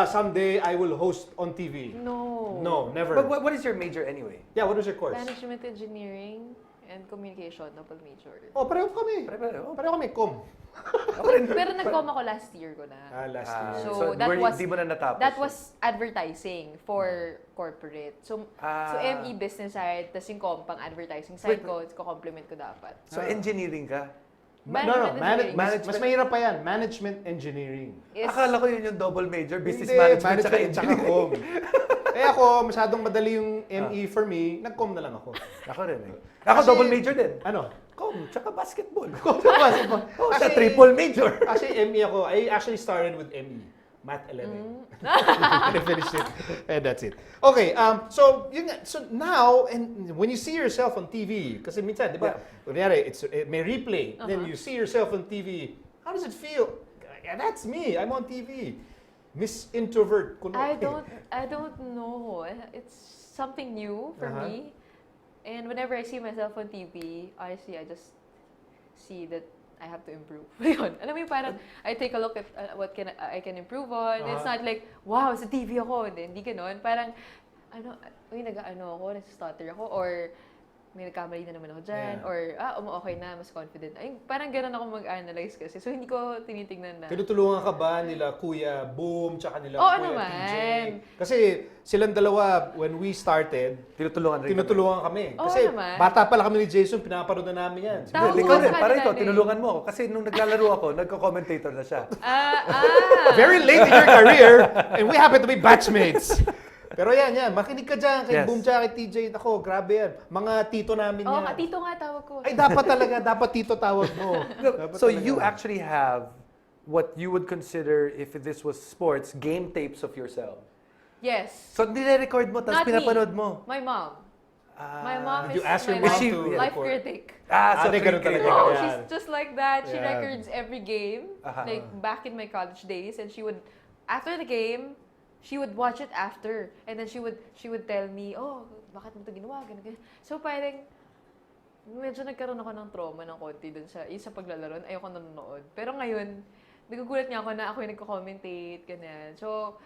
someday I will host on TV. No, never. But what is your major anyway? Yeah, what was your course? Management Engineering and Communication, double major. Oh, pareho kami. Pareho kami, com. Pero nag-com ako last year ko na. Last year. So that was di mo na natapos. That was advertising for corporate. So ME business side, tas yung com pang advertising side ko, ko-complement ko dapat. So engineering ka? Mas mahirap pa yan. Management Engineering. Yes. Akala ko yun yung double major, business Hindi, management tsaka engineering. com. Ako, masyadong madali yung ME for me, nag-com na lang ako. Ako rin eh. Ako double major din. Ano? Com, tsaka basketball. Kasi triple major. Kasi ME ako, I actually started with ME. Math 11. And I finished it. And that's it. Okay, so now, and when you see yourself on TV, kasi minsan, di ba, kunyari, it may replay, then you see yourself on TV, how does it feel? Yeah, that's me, I'm on TV. Miss Introvert. I don't know. It's something new for me. And whenever I see myself on TV, honestly, I just see that I have to improve. Yun. Alam mo yung parang, I take a look at what I can improve on. It's not like, wow, sa TV ako. Hindi ganon. Parang, nag-ano ako, nag-stutter ako, or may nagkamali na naman ako dyan, or, okay na, mas confident. Ay, parang ganon ako mag-analyze kasi. So, hindi ko tinitingnan na. Tinutulungan ka ba nila Kuya Boom, tsaka nila Oo Kuya naman. TJ? Kasi silang dalawa, when we started, tinutulungan kami. Kasi naman. bata pala kami ni Jason, pinapanood na namin yan. Tama. Ikaw rin, Sa parang kanila ikaw, din. tinulungan mo ako. Kasi nung naglalaro ako, nagko-commentator na siya. Very late in your career, and we happen to be batchmates. Pero yan, makinig ka dyan kay Boom tsaka kay TJ. Ako, grabe yan. Mga tito namin yan. Tito nga tawag ko. Ay, dapat tito tawag mo. So you actually have what you would consider, if this was sports, game tapes of yourself. Yes. So nire-record mo, tapos Not pinapanood me. mo. My mom. My mom Did is you ask your my mom to life record? critic. So they ganun talaga. No, Yeah. she's just like that. She Yeah. records every game. Like back in my college days, and she would, after the game, she would watch it after, and then she would tell me, oh, bakit mo ito ginawa, ganun. So parang medyo nagkaroon ako ng trauma ng konti dun sa paglalaro. Ayoko nanonood. Pero ngayon, nagugulat niya ako na ako yung nagko-commentate, ganyan. So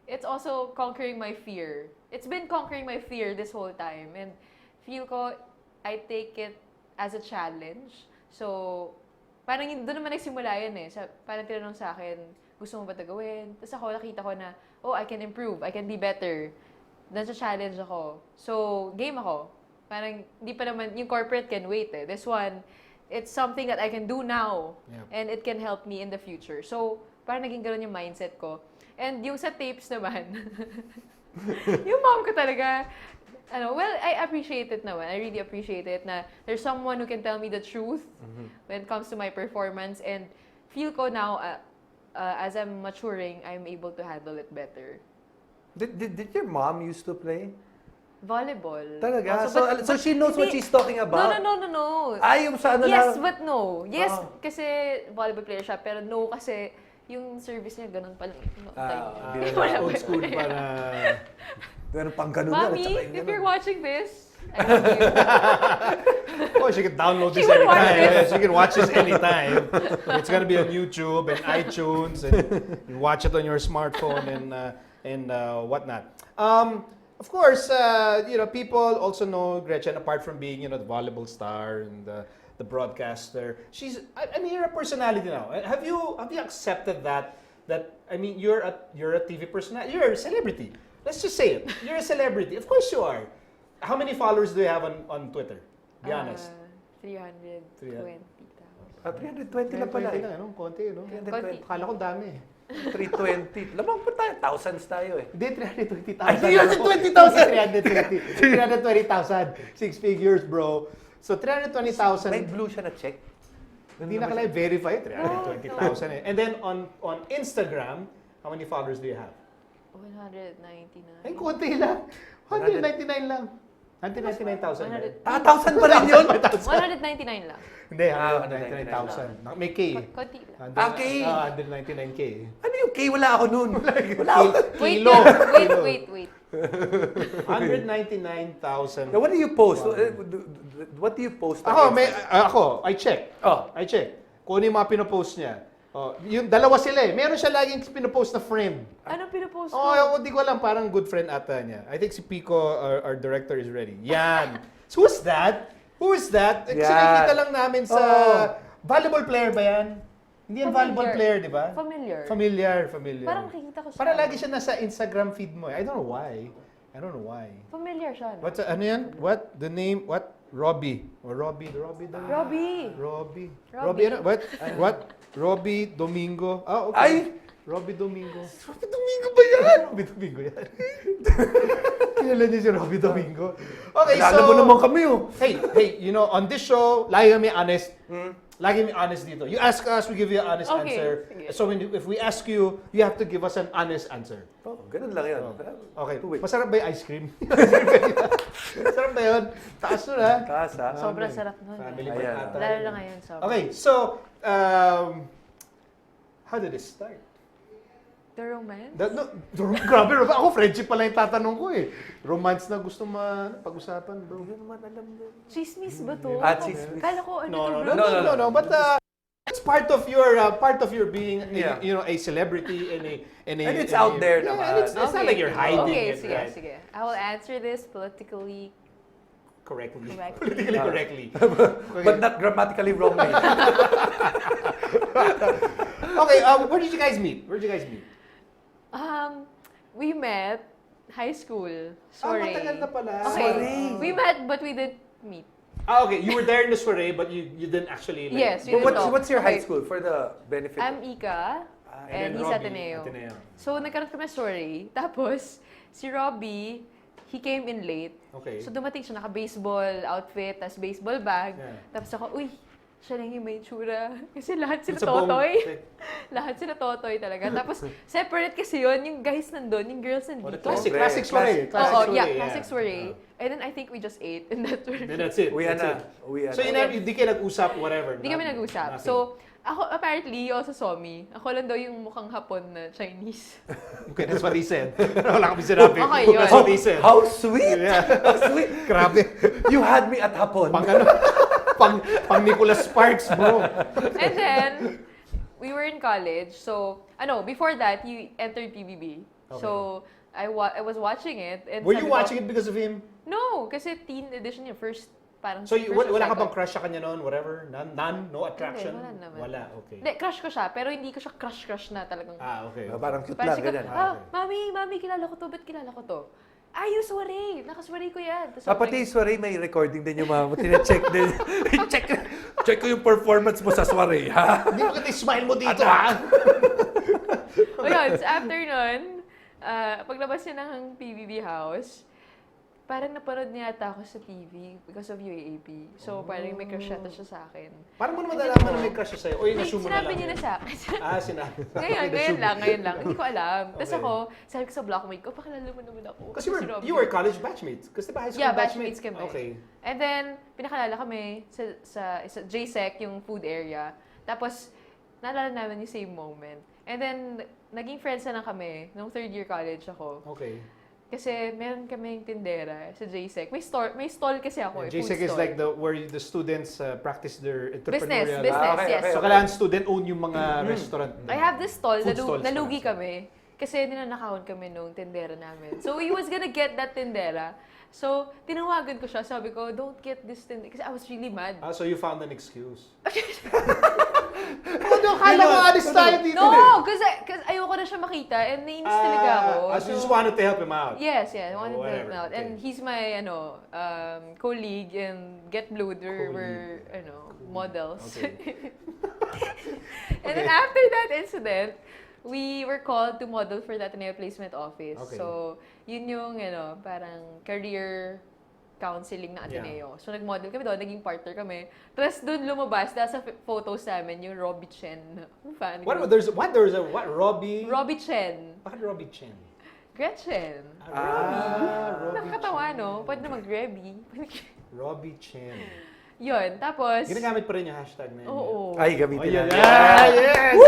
it's also conquering my fear. It's been conquering my fear this whole time, and feel ko I take it as a challenge. So parang doon naman nagsimula yan eh. Parang tinanong sa akin, gusto mo ba ito gawin? Tapos ako nakita ko na, I can improve, I can be better. Nasa challenge ako. So, game ako. Parang, di pa naman, yung corporate can wait eh. This one, it's something that I can do now. Yep. And it can help me in the future. So, parang naging ganun yung mindset ko. And yung sa tapes naman, yung mom ko talaga, I appreciate it naman. I really appreciate it na there's someone who can tell me the truth when it comes to my performance. And feel ko now, as I'm maturing, I'm able to handle it better. Did your mom used to play? Volleyball. Talaga? Also, So she knows what she's talking about? No. Ay, yung sa ano Yes, lang? but no. Yes, kasi volleyball player siya, pero no kasi yung service niya ganun pala. Old school pa na... Pero pang ganun Mommy, if you're watching this, I love you. She can download this She will watch anytime. this. She can watch this anytime. It's gonna be on YouTube and iTunes, and you watch it on your smartphone. And and whatnot. Of course, people also know Gretchen apart from being, the volleyball star and the broadcaster. I mean, you're a personality now. Have you accepted that I mean, you're a TV personality. You're a celebrity. Let's just say it. You're a celebrity. Of course you are. How many followers do you have on Twitter? Be honest. 320,000. 320 lang pala. 320 lang, no? Konti, no? 320. Akala ko dami. 320. Lamang po tayo. Thousands tayo eh. Hindi, 320,000. Ay, 320,000. 6 figures, bro. So, 320,000. May blue siya na check. Hindi na kalay verify. 320,000 eh. And then, on Instagram, how many followers do you have? 199. Ay, konti lang. 199 lang. 199,000. 1,000 pa rin yun. 199 lang. Hindi, Ah, 199,000. May K. Konti lang. Ah, K. 199K. Ano yung K? Wala ako nun. Wala ako. Wait, Kilo. wait. 199,000. Now, what do you post? What do you post? I check. Oh. I check. Kung ano yung mga pinopost niya. Oh, yung dalawa sila eh. Meron siya laging pinopost na friend. Anong pinopost ko? Oh, hindi ko alam. Parang good friend ata niya. I think si Pico, our director, is ready. Yan. So, who's that? Who is that? Kasi Yan. nakikita lang namin sa... Volleyball player ba yan? Hindi yan volleyball player, di ba? Familiar. Familiar. Parang nakikita ko siya. Parang lagi siya nasa Instagram feed mo eh. I don't know why. Familiar siya. No? What's ano yan? What? The name? What? Robbie. Or Robbie daw. Robbie. Robbie ano? What? Robbie Domingo. Ah, okay. Ay! Robbie Domingo. Robbie Domingo ba yan? Robbie Domingo yan. Kilala niyo si Robbie Domingo. Okay, Alam mo naman kami oh. Hey, on this show, lagi kami honest. Lagi kami honest dito. You ask us, we give you an honest Okay, answer. sige. So if we ask you, you have to give us an honest answer. Oh, ganun lang yan. Okay. Two weeks. Masarap ba yung ice cream? Masarap ba yun? Taas nun ha? Taas ha? Sobrang sarap nun. Family Ayan. bar ata. Lalo na ngayon, sobrang. Okay, so, how did it start? The romance? Grabe, ako friendship pala yung tatanong ko eh. Romance na gusto pag-usapan, bro. Chismis ba to? Chismis. Kala ko ano to, bro? No. But it's part of your being, Yeah. a celebrity and it's out there yeah, naman. and it's not like you're hiding Okay, it, sige, right? sige. I will answer this politically Correctly. Correctly. Politically correctly. But not grammatically wrongly. Okay, where did you guys meet? We met high school. Sorry. matagal na pala. Okay. Soiree. We met but we didn't meet. Okay, you were there in the soiree, but you didn't actually. Like, Yes, we But didn't talk. what's your high Okay. school for the benefit? I'm Ika, and he's Robbie, Ateneo. So, nagkaroon kami story. Tapos, si Robbie, he came in late. Okay. So, dumating siya, naka-baseball outfit, tas baseball bag. Yeah. Tapos ako, uy, siya lang yung may tsura. Kasi lahat sila It's a bone. totoy. Lahat sila totoy talaga. Tapos, separate kasi yun. Yung guys nandun, yung girls nandito. Classic soiree. Oo, yeah, classic soiree. And then I think we just ate in that soiree. Then that's it. Uwihan That's na. it. Uwihan So, na. hindi kayo nag-usap, whatever. Hindi kami nag-usap. Nothing. So, ako, apparently, he also saw me. Ako lang daw yung mukhang Hapon na Chinese. Okay, that's what he said. Wala kami sinabi. Okay, yun. That's what he said. How sweet! Yeah. How sweet! Grabe. You had me at hapon. Pang Nicholas Sparks, bro. And then, we were in college. So, before that, he entered PBB. Okay. So, I was watching it. And Were you watching it because of him? No, kasi teen edition yung first, parang So, first or wala ka second. bang crush sa kanya noon? Whatever? None? No attraction? Hindi, wala naman. Wala, okay. Hindi, crush ko siya. Pero hindi ko siya crush na talagang. Okay. Parang cute Parang lang, siya, ganyan. mami, kilala ko to. Ba't kilala ko to? Yung soiree. Nakaswari ko yan. Tapos Pati soiree may recording din yung mga tina-check din. check ko yung performance mo sa soiree, ha? Hindi mo kasi smile mo dito, ha? O yun, so after nun, paglabas niya ng PBB house, parang napanood niya ata ako sa TV because of UAAP. So, parang may crush ata siya sa akin. Parang mo naman nalaman na may crush siya sa'yo. O yung assume mo na lang. Sinabi niya na sa akin. Sinabi. Ngayon lang. Hindi ko alam. Tapos Okay. ako, sabi ko sa blockmate ko, pakilala mo naman ako. Kasi Si Robbie. you were college batchmates. Kasi diba high school Yeah, batchmates kami. Okay. And then, pinakalala kami sa JSEC, yung food area. Tapos, naalala namin yung same moment. And then, naging friends na lang kami nung third year college ako. Okay. Kasi meron kaming tindera sa JSEC. May stall kasi ako, JSEC food is stall. like where the students practice their entrepreneurial. Business, okay, yes. So, kailangan student own yung mga restaurant. I have this stall, Food stalls nalugi pala. kami. Kasi ninanakawon kami nung tindera namin. So, he was gonna get that tindera. So, tinawagan ko siya. Sabi ko, don't get this tindera. Kasi I was really mad. So you found an excuse. Kala ko honest tayo dito. No, kasi ayoko na siya makita and nainis talaga ako. So you just wanted to help him out. Yes, I wanted to help whatever, him out. And okay. he's my, colleague in Get Blued. We're models. Okay. And then after that incident, we were called to model for the Ateneo Placement Office. Okay. So, yun yung, parang career counseling na Ateneo. So, nag-model kami doon, naging partner kami. Tapos doon lumabas, dahil sa photos namin, yung Robbie Chen. Fan What? group. There's a what? Robbie? Robbie Chen. Bakit Robbie Chen? Gretchen. Robbie Nakakatawa, Chen. no? Pwede naman Grebby. Robbie Chen. Yun, tapos... Ginagamit pa rin yung hashtag na yun. Oo. Ay, gamitin natin. Yes!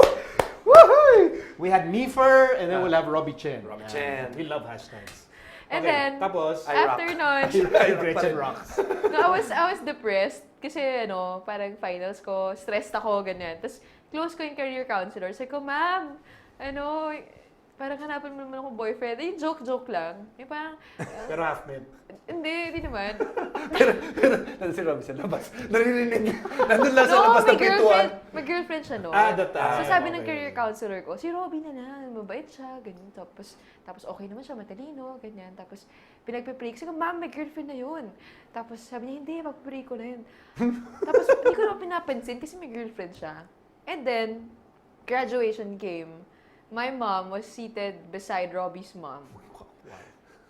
Woohoo! We had Meefer, and then we'll have Robbie Chen. Robbie Chen. We love hashtags. And Okay, then, tapos, after nun, Gretchen rocks. no, I was depressed kasi parang finals ko, stressed ako, ganyan. Tapos close ko yung career counselor. Sabi ko, ma'am, parang hanapan mo naman akong boyfriend. Joke lang. Yung parang, Pero half-mint. hindi naman. pero, nandun si Robbie sa labas. Naririnig niya. Nandun lang sa labas ng pintuan. May girlfriend siya, no? That time. So sabi ng Okay. career counselor ko, si Robbie na, mabait siya, ganyan. Tapos okay naman siya, matalino, ganyan. Tapos pinagpe-pray. Kasi ma'am, may girlfriend na yun. Tapos sabi niya, hindi, magpe-pray ko na yun. Tapos hindi ko na pinapansin kasi may girlfriend siya. And then, graduation came. My mom was seated beside Robbie's mom.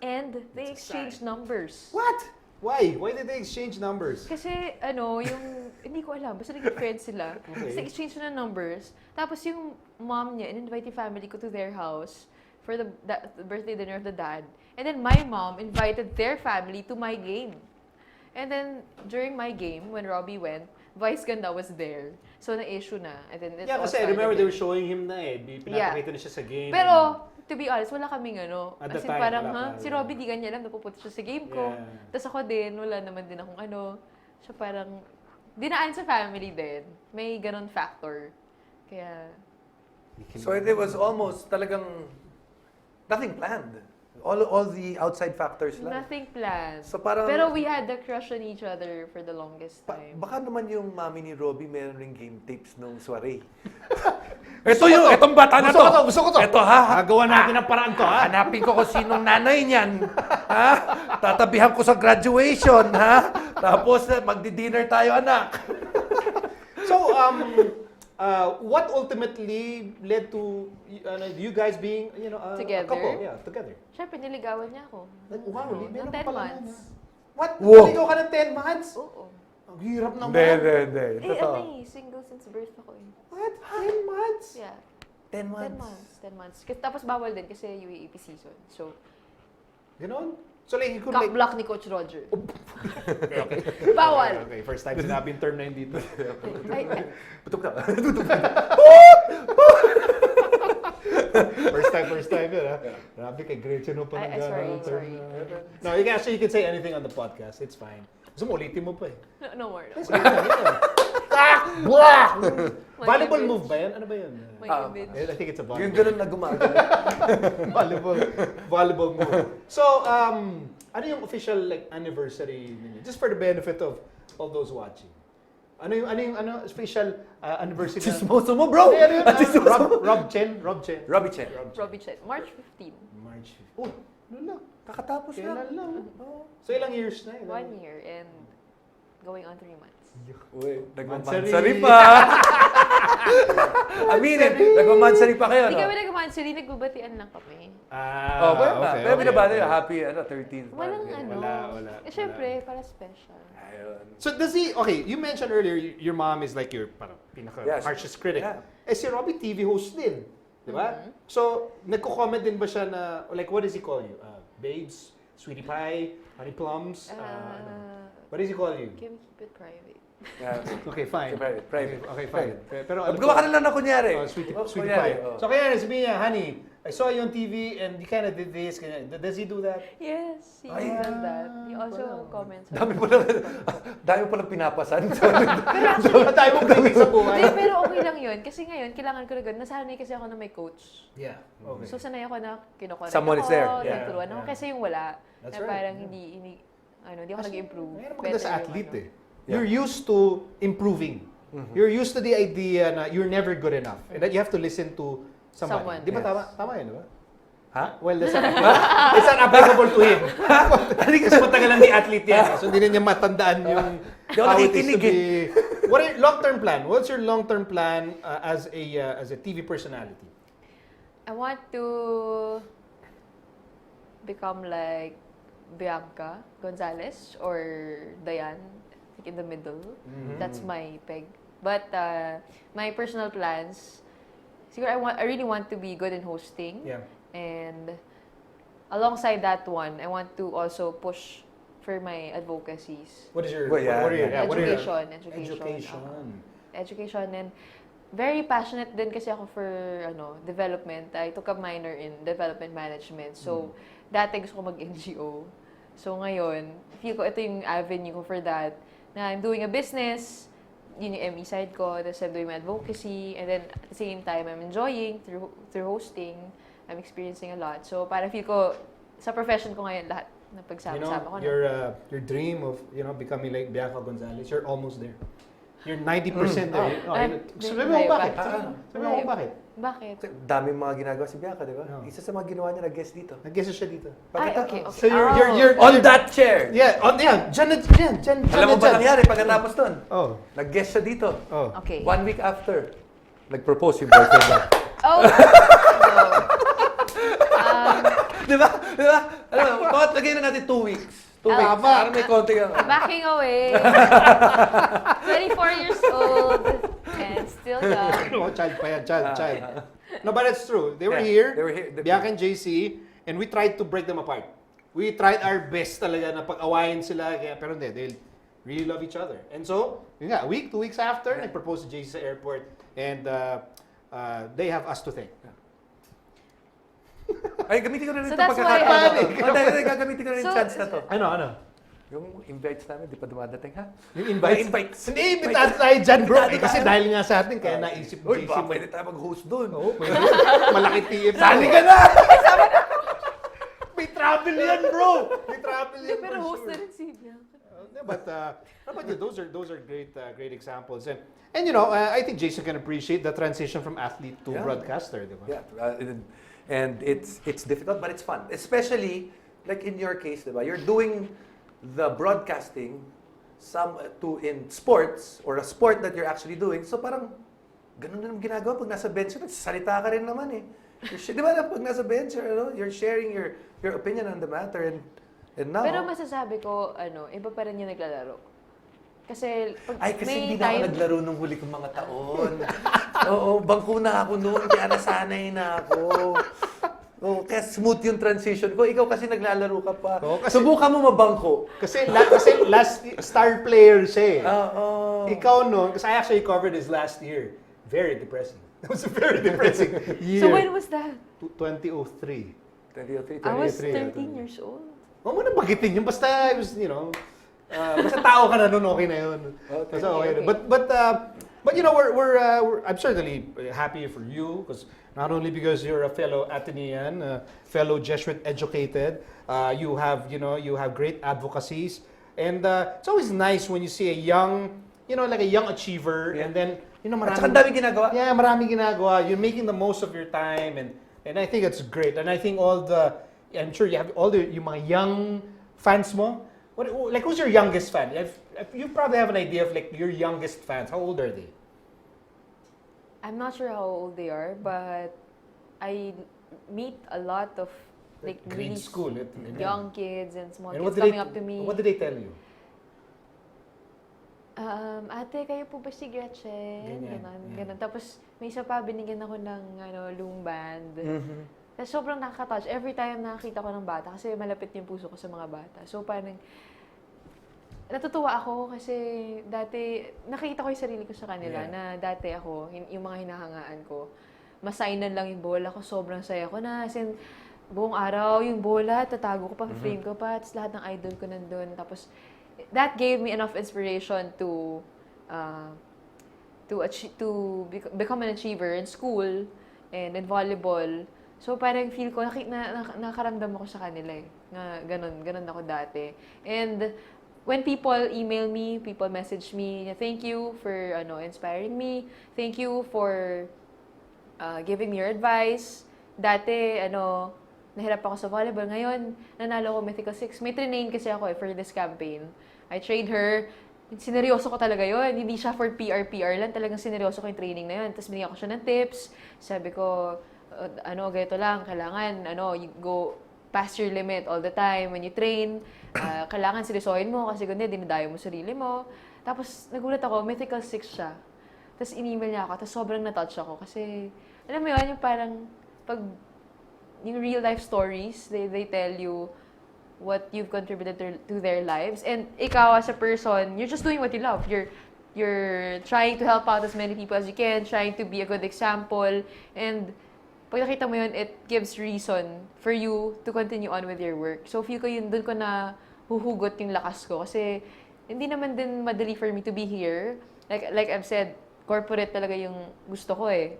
And they exchanged numbers. What? Why? Why did they exchange numbers? Kasi, hindi ko alam. Basta naging friends sila. Okay. Basta exchange na numbers. Tapos yung mom niya, in-invite yung family ko to their house for the birthday dinner of the dad. And then my mom invited their family to my game. And then, during my game, when Robbie went, Vice Ganda was there. So, na-issue na. And then it Yeah, all kasi I remember started they were showing him na pinapakita na siya sa game. Pero, to be honest, wala kaming At the As in, time, parang, wala pa, si Robbie di ganyan alam, napupunta siya sa game ko. Yeah. Tapos ako din, wala naman din akong siya parang, dinaan sa family din. May ganon factor. Kaya, So it was almost talagang nothing planned. All the outside factors lang. nothing planned. So parang... Pero we had the crush on each other for the longest time. Baka naman yung mami ni Robbie meron ring game tapes nung soiree. Etong bata na to. Gusto ko to. Ito ha. Gagawa natin ang paraan to, ha? Hanapin ko kung sinong nanay niyan. Ha? Tatabihan ko sa graduation, ha? Tapos magdi-dinner tayo, anak. So, what ultimately led to you guys being, Together? a couple? Yeah, together. Siyempre, niligawan niya ako. Wow, Ng meron 10 pala months. nun, What? Wow. Naligaw ka ng 10 months? Oo. Ang hirap naman. Hindi. Totoo. Single since birth ako eh. What? 10 months? Yeah. 10 10 months. 10 months. Tapos bawal din kasi UAAP season. So, Ganon? So, like, you could cock like... block ni Coach Roger. Bawal. Okay, first time sinabing term na yun dito. Ay, Putok ka. First time yun, ha? Grabe kay Gretchen Ho pa Ay, sorry. No, you can say anything on the podcast. It's fine. Gusto mo, ulitin mo pa eh. No more. Volleyball move ba yan? Ano ba yun? My image. I think it's a Yung volleyball. ganun na gumagano. volleyball move. So, ano yung official anniversary ninyo? Just for the benefit of all those watching. Ano yung official anniversary na? Chismoso mo, bro! Rob Chen? Robbie Chen. Robbie Chet. March 15. March 5th. Oh, ano lang. Kakatapos Kailan lang. lang. So, ilang years na? 1 year and going on 3 months. Uy, Mansari. nagmamansari pa. Aminin, nagmamansari pa kayo, Hindi no? kami nag-mansari, nagbabatian lang kami. Oh, pero binabati nyo, happy 13th. Walang Wala. Siyempre, para special. Ayun. So does he, okay, you mentioned earlier, your mom is like your parang pinaka-harshest critic. Yeah. Eh si Robbie TV host din, di ba? So, nagko-comment din ba siya na, like what does he call you? Babes, sweetie pie, honey plums? What does he call you? Can we keep it private? Yeah. Okay, fine. Private. Okay, fine. Pero Gawa ka na lang na kunyari. Oh, sweetie Kunyari, pie. oh. So kaya sabihin niya, honey, I saw you on TV and you kind of did this. Does he do that? Yes, he Ay. does that. He also comments. Dami pa lang pinapasan. Tayo mong bigay sa buhay. Hindi, pero okay lang yun. Kasi ngayon, kailangan ko na gano'n. Nasanay kasi ako na may coach. Yeah, okay. So, sanay ako na kinukorek Someone is ako, there. Yeah, nagturuan ako. yeah. Kasi yung wala, That's na right. parang hindi ako nag-improve. Ngayon maganda sa Better yung athlete ano. eh. You're used to improving. You're used to the idea na you're never good enough and that you have to listen to somebody. Someone. Di ba Yes. tama yun, di ba? Ha? Well, that's not applicable to him. Kasi matagal lang ni athlete yan. So, hindi na niya matandaan yung Di ako how it is to nakikinig be. What are your long-term plan? What's your long-term plan as a TV personality? I want to become like Bianca Gonzalez or Diane, like in the middle. That's my peg. But my personal plans, siguro I really want to be good in hosting. Yeah. And alongside that one, I want to also push for my advocacies. What is your Well, yeah, what are your, yeah. what are your Education. Education and very passionate din kasi ako for development. I took a minor in development management. So, dati gusto ko mag-NGO. So, ngayon, feel ko ito yung avenue ko for that. Na I'm doing a business, yun yung ME side ko, tapos I'm doing my advocacy, and then at the same time, I'm enjoying through hosting. I'm experiencing a lot. So, parang feel ko, sa profession ko ngayon, lahat na pagsama-sama ko. Your dream of becoming like Bianca Gonzalez, you're almost there. You're 90% there. Sabi mo bakit? Sabi mo bakit? Bakit? Daming mga ginagawa si Bianca, di ba? No. Isa sa mga ginawa niya, nag-guest dito. Nag-guess siya dito. Ay, okay. So you're On that chair! Yeah, dyan. Alam mo ba nangyari pagkatapos nun? Oh. Nag-guest siya dito. Oh. Okay. 1 week after, nag-propose yung boyfriend niya. Oh! Di ba? Di ba? Alam mo, bakit lagay na natin 2 weeks? 2 weeks. Tama. Para may konti ka. Backing away. 24 years old and still young. No, child pa yan, child. No, but it's true. They were Yeah, here, they were here. Bianca and JC, and we tried to break them apart. We tried our best talaga na pag-awayin sila, pero hindi, they really love each other. And so, yun nga, a week, 2 weeks after, nag-propose si JC sa airport, and they have us to thank. Ay, gamitin ko na rin So ito that's why, gagamitin ko na rin yung So- chance na to. Ano? Yung invites namin, di pa dumadating, ha? Yung invites? Invites. Hindi, imbitahan tayo dyan, bro. Imbitahan Kasi tayo. dahil nga sa atin, kaya naisip Uy, JC. baka pwede tayo mag-host doon. Oo, pwede. Malaki TF. Sali ka na! May travel yan, bro. May travel yan. Pero for host sure. na rin si Bianca. But how about you? Those are great examples. And you know, I think Jason can appreciate the transition from athlete to Yeah. broadcaster, di ba? Yeah, and it's difficult, but it's fun. Especially, like in your case, di ba? You're doing the broadcasting in sports, or a sport that you're actually doing. So parang, ganun na naman ginagawa pag nasa bench, nagsasalita ka rin naman eh. Di ba pag nasa bench, you're sharing your opinion on the matter, and now... Pero masasabi ko, iba pa rin yung naglalaro. Kasi pag Kasi may hindi na ako time, naglaro nung huli kong mga taon. Oo, bangko na ako noon, kaya nasanay na ako. Oo, kaya smooth yung transition ko. Ikaw kasi naglalaro ka pa. Oo, kasi- Subukan mo mabangko. Kasi last star player siya eh. Oo. Ikaw no, because I actually covered his last year. Very depressing. It was a very depressing year. so when was that? 2003. 2003, I was 23, 13 years old. Huwag mo na bagitin yun. Basta, it was, basta tao ka na nun, okay na yun. Okay. Basta okay na. Okay. But you know, I'm certainly happy for you because not only because you're a fellow Atenean, fellow Jesuit educated, you have great advocacies, and it's always nice when you see a young, like a young achiever, and then At saka daming ginagawa. Yeah, maraming ginagawa. You're making the most of your time, and I think it's great. And I think I'm sure you have yung mga young fans mo. Who's your youngest fan? You probably have an idea of like your youngest fans. How old are they? I'm not sure how old they are, but I meet a lot of like Grade really school. young kids and small And kids what coming up to me. What did they tell you? Ate, kayo po ba si Gretchen? Ganyan, Ganon. Tapos, may isa pa, binigyan ako ng loom band. Mhm. Tapos, sobrang nakaka-touch. Every time nakakita ko ng bata, kasi malapit yung puso ko sa mga bata. So, parang, natutuwa ako kasi dati, nakita ko yung sarili ko sa kanila Yeah. na dati ako, yung mga hinahangaan ko, masainan lang yung bola ko, sobrang saya ko na. As in, buong araw, yung bola, tatago ko pa, frame ko pa, tapos lahat ng idol ko nandun. Tapos, that gave me enough inspiration to become an achiever in school and in volleyball. So, parang feel ko, nakaramdam ako sa kanila eh. Na ganun ako dati. And, when people email me, people message me, thank you for inspiring me. Thank you for giving me your advice. Dati, nahirap ako sa volleyball. Ngayon, nanalo ko Mythical 6. May train kasi ako for this campaign. I trained her. Sineryoso ko talaga yon. Hindi siya for PR lang. Talagang sineryoso ko yung training na yun. Tapos binigyan ko siya ng tips. Sabi ko, ganito lang. Kailangan, you go past your limit all the time when you train. Kailangan seryosohin mo kasi kundi dinadayo mo sarili mo. Tapos nagulat ako, Mythical 6 siya. Tapos in-email niya ako, tapos sobrang na-touch ako kasi, alam mo yun, yung parang, pag yung real life stories, they tell you what you've contributed to their lives. And ikaw as a person, you're just doing what you love. You're trying to help out as many people as you can, trying to be a good example, and pag nakita mo yun, it gives reason for you to continue on with your work. So, feel ko yun, dun ko na huhugot yung lakas ko. Kasi, hindi naman din madali for me to be here. Like I've said, corporate talaga yung gusto ko eh.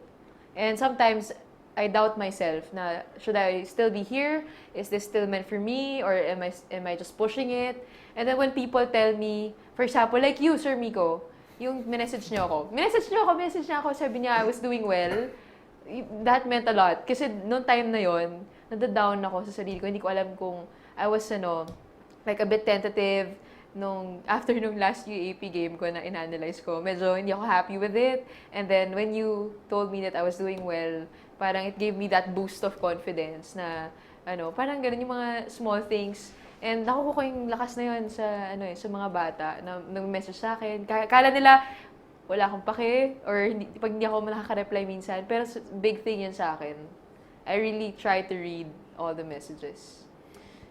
And sometimes, I doubt myself na, should I still be here? Is this still meant for me? Or am I just pushing it? And then when people tell me, for example, like you, Sir Mico, yung message niya ako, sabi niya, I was doing well. That meant a lot. Kasi noong time na yon, nadadown ako sa sarili ko. Hindi ko alam kung I was, like a bit tentative after nung last UAAP game ko na in-analyze ko. Medyo hindi ako happy with it. And then when you told me that I was doing well, parang it gave me that boost of confidence na, parang ganun yung mga small things. And nakuha ko yung lakas na yun sa, sa mga bata na nag-message sa akin. Kala nila, wala akong pake, or pag hindi ako nakaka-reply minsan. Pero big thing yun sa akin. I really try to read all the messages.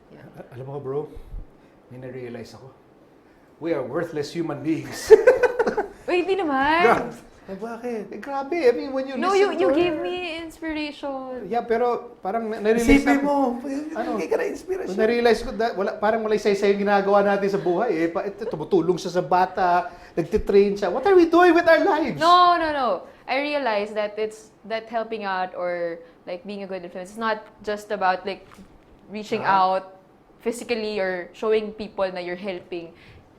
Yeah. Alam mo bro, may na-realize ako. We are worthless human beings. Wait, hindi naman. Bakit? Grabe. I mean, when you No, listen you to her, gave me inspiration. Yeah, pero parang na-realize Isipin mo, hindi ka na inspiration. Na-realize ko, parang wala isa-isa yung ginagawa natin sa buhay. Tumutulong siya sa bata, nagtitrain siya. What are we doing with our lives? No. I realized that that helping out or like being a good influence, it's not just about like reaching out physically or showing people na you're helping.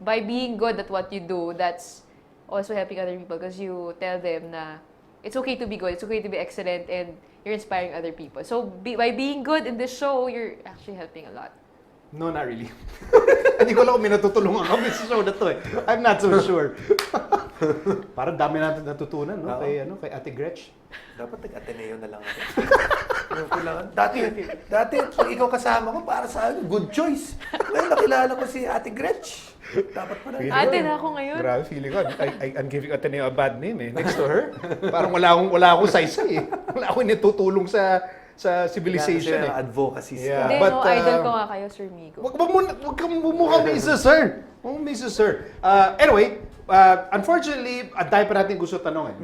By being good at what you do, that's also helping other people because you tell them na it's okay to be good, it's okay to be excellent, and you're inspiring other people. So, by being good in this show, you're actually helping a lot. No, not really. Hindi ko alam kung may natutulungan kami sa show na to eh. I'm not so sure. Parang dami natin natutunan, no? Kay Ate Gretch. Dapat nag-Ateneo na lang ako. Dati, pag ikaw kasama ko, para sa akin, good choice. Ngayon, nakilala ko si Ate Gretch. Dapat pa na. Ate na ako ngayon. Grabe, feeling ko. I'm giving Ateneo a bad name eh. Next to her. Parang wala akong saysay eh. Wala akong natutulong sa civilization eh. Advocacy. Yeah. Hindi, But, idol ko nga kayo, Sir Mico. Wag kang bumuka Mrs. Sir. Mrs. Sir. Anyway, unfortunately, ang dahil pa natin gusto tanongin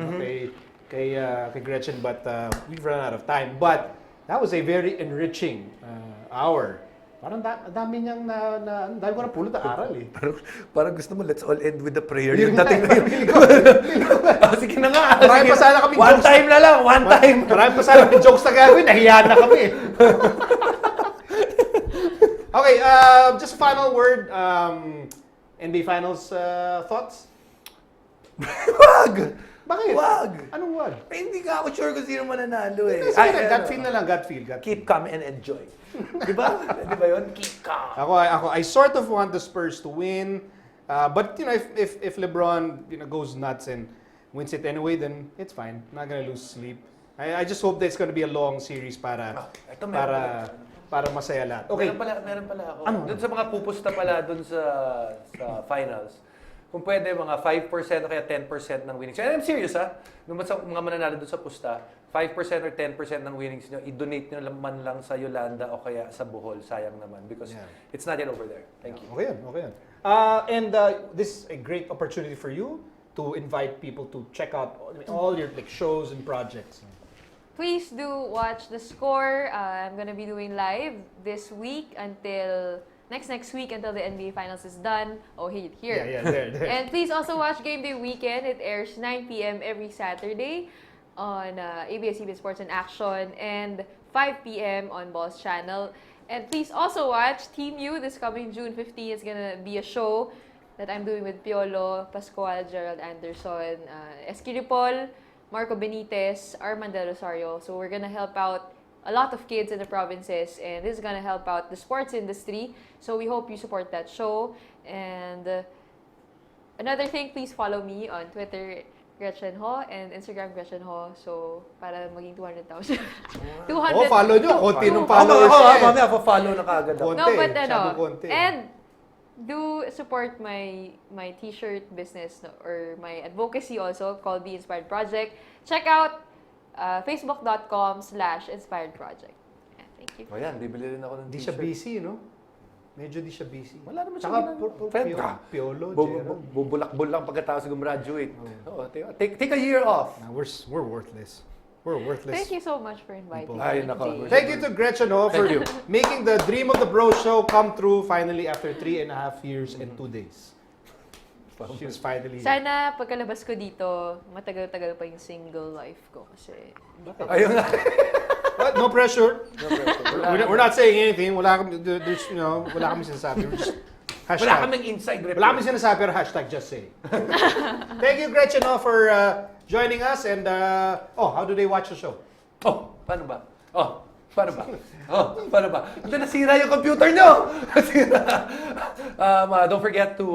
kay Gretchen, but we've run out of time. But that was a very enriching hour. Parang dami niyang dami ko na pulot na aral eh. Parang gusto mo, let's all end with the prayer. Yun Yung nga, dating na yun. Sige na nga. Marami pa sana kaming One jokes. time na lang, one time. Marami pa sana kaming jokes na gagawin, nahiya na kami. Okay, just final word. NBA Finals thoughts? Wag! Bakit? Wag! Anong wag? Eh, hindi ka ako sure kung sino mananalo eh. Sige na, gut feel na lang, gut feel. Keep calm and enjoy. Di ba? Di ba yun? Keep calm. Ako, I sort of want the Spurs to win. But, if LeBron, goes nuts and wins it anyway, then it's fine. I'm not gonna lose sleep. I just hope that it's gonna be a long series para masaya lahat. Okay. Meron pala ako. Ano? Doon sa mga pupusta pala doon sa finals, kung pwede, mga 5% o kaya 10% ng winnings. And I'm serious nung sa mga mananalo doon sa pusta, 5% or 10% ng winnings nyo, i-donate nyo man lang sa Yolanda o kaya sa Bohol. Sayang naman because it's not yet over there. Thank you. Okay yan. And this is a great opportunity for you to invite people to check out all your shows and projects. Please do watch The Score. I'm gonna be doing live this week until next week until the NBA Finals is done. Oh, here. Yeah, there. And please also watch Game Day Weekend. It airs 9 p.m. every Saturday on ABS-CBN Sports in Action and 5 p.m. on Ball's channel. And please also watch Team U this coming June 15. It's gonna be a show that I'm doing with Piolo, Pascual, Gerald Anderson, Eski Ripol, Marco Benitez, Armand Del Rosario. So we're gonna help out a lot of kids in the provinces, and this is gonna help out the sports industry. So we hope you support that show. And another thing, please follow me on Twitter, Gretchen Ho, and Instagram, Gretchen Ho. So, para maging 200,000. 200. Follow nyo. Konti ng followers. Mamaya, follow na kagad ako. No, but konti. and do support my t-shirt business or my advocacy also called The Inspired Project. Check out facebook.com/Inspired Project. Yeah, thank you. O yan, bibili rin ako ng Di t-shirt. siya busy, no? Medyo di siya busy. Wala naman siya Tsaka Piolo, Gerald. Bubulak-bul lang pagkatapos gumraduate. Take a year off. Nah, we're worthless. We're worthless. Thank you so much for inviting me. Ay, nako. Thank you to Gretchen Ho for making the dream of the Bro Show come true finally after 3.5 years and 2 days. She was finally here. Sana pagkalabas ko dito, matagal-tagal pa yung single life ko kasi... Ayun nga. What? No pressure. We're not saying anything. Wala kami, wala kami sinasabi. We're just hashtag. Wala kaming inside rep. Wala kami sinasabi, pero hashtag just say. Thank you, Gretchen Ho, for joining us. And, how do they watch the show? Paano ba? Paano ba? Ito, nasira yung computer nyo! Don't forget to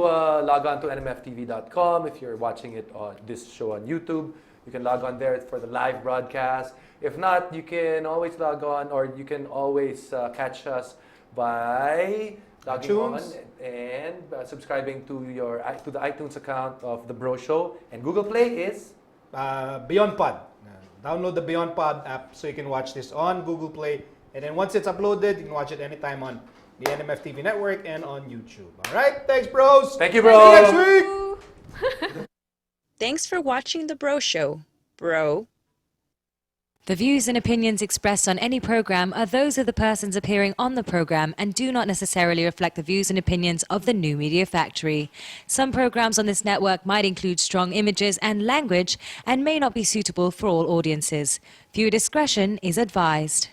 log on to nmftv.com if you're watching it on this show on YouTube. You can log on there for the live broadcast. If not, you can always log on, or you can always catch us by logging on and subscribing to the iTunes account of the Bro Show. And Google Play is Beyond Pod. Download the Beyond Pod app so you can watch this on Google Play. And then once it's uploaded, you can watch it anytime on the NMF TV network and on YouTube. All right? Thanks, bros. Thank you, bro. See you next week. Thanks for watching The Bro Show, bro. The views and opinions expressed on any program are those of the persons appearing on the program and do not necessarily reflect the views and opinions of the New Media Factory. Some programs on this network might include strong images and language and may not be suitable for all audiences. Viewer discretion is advised.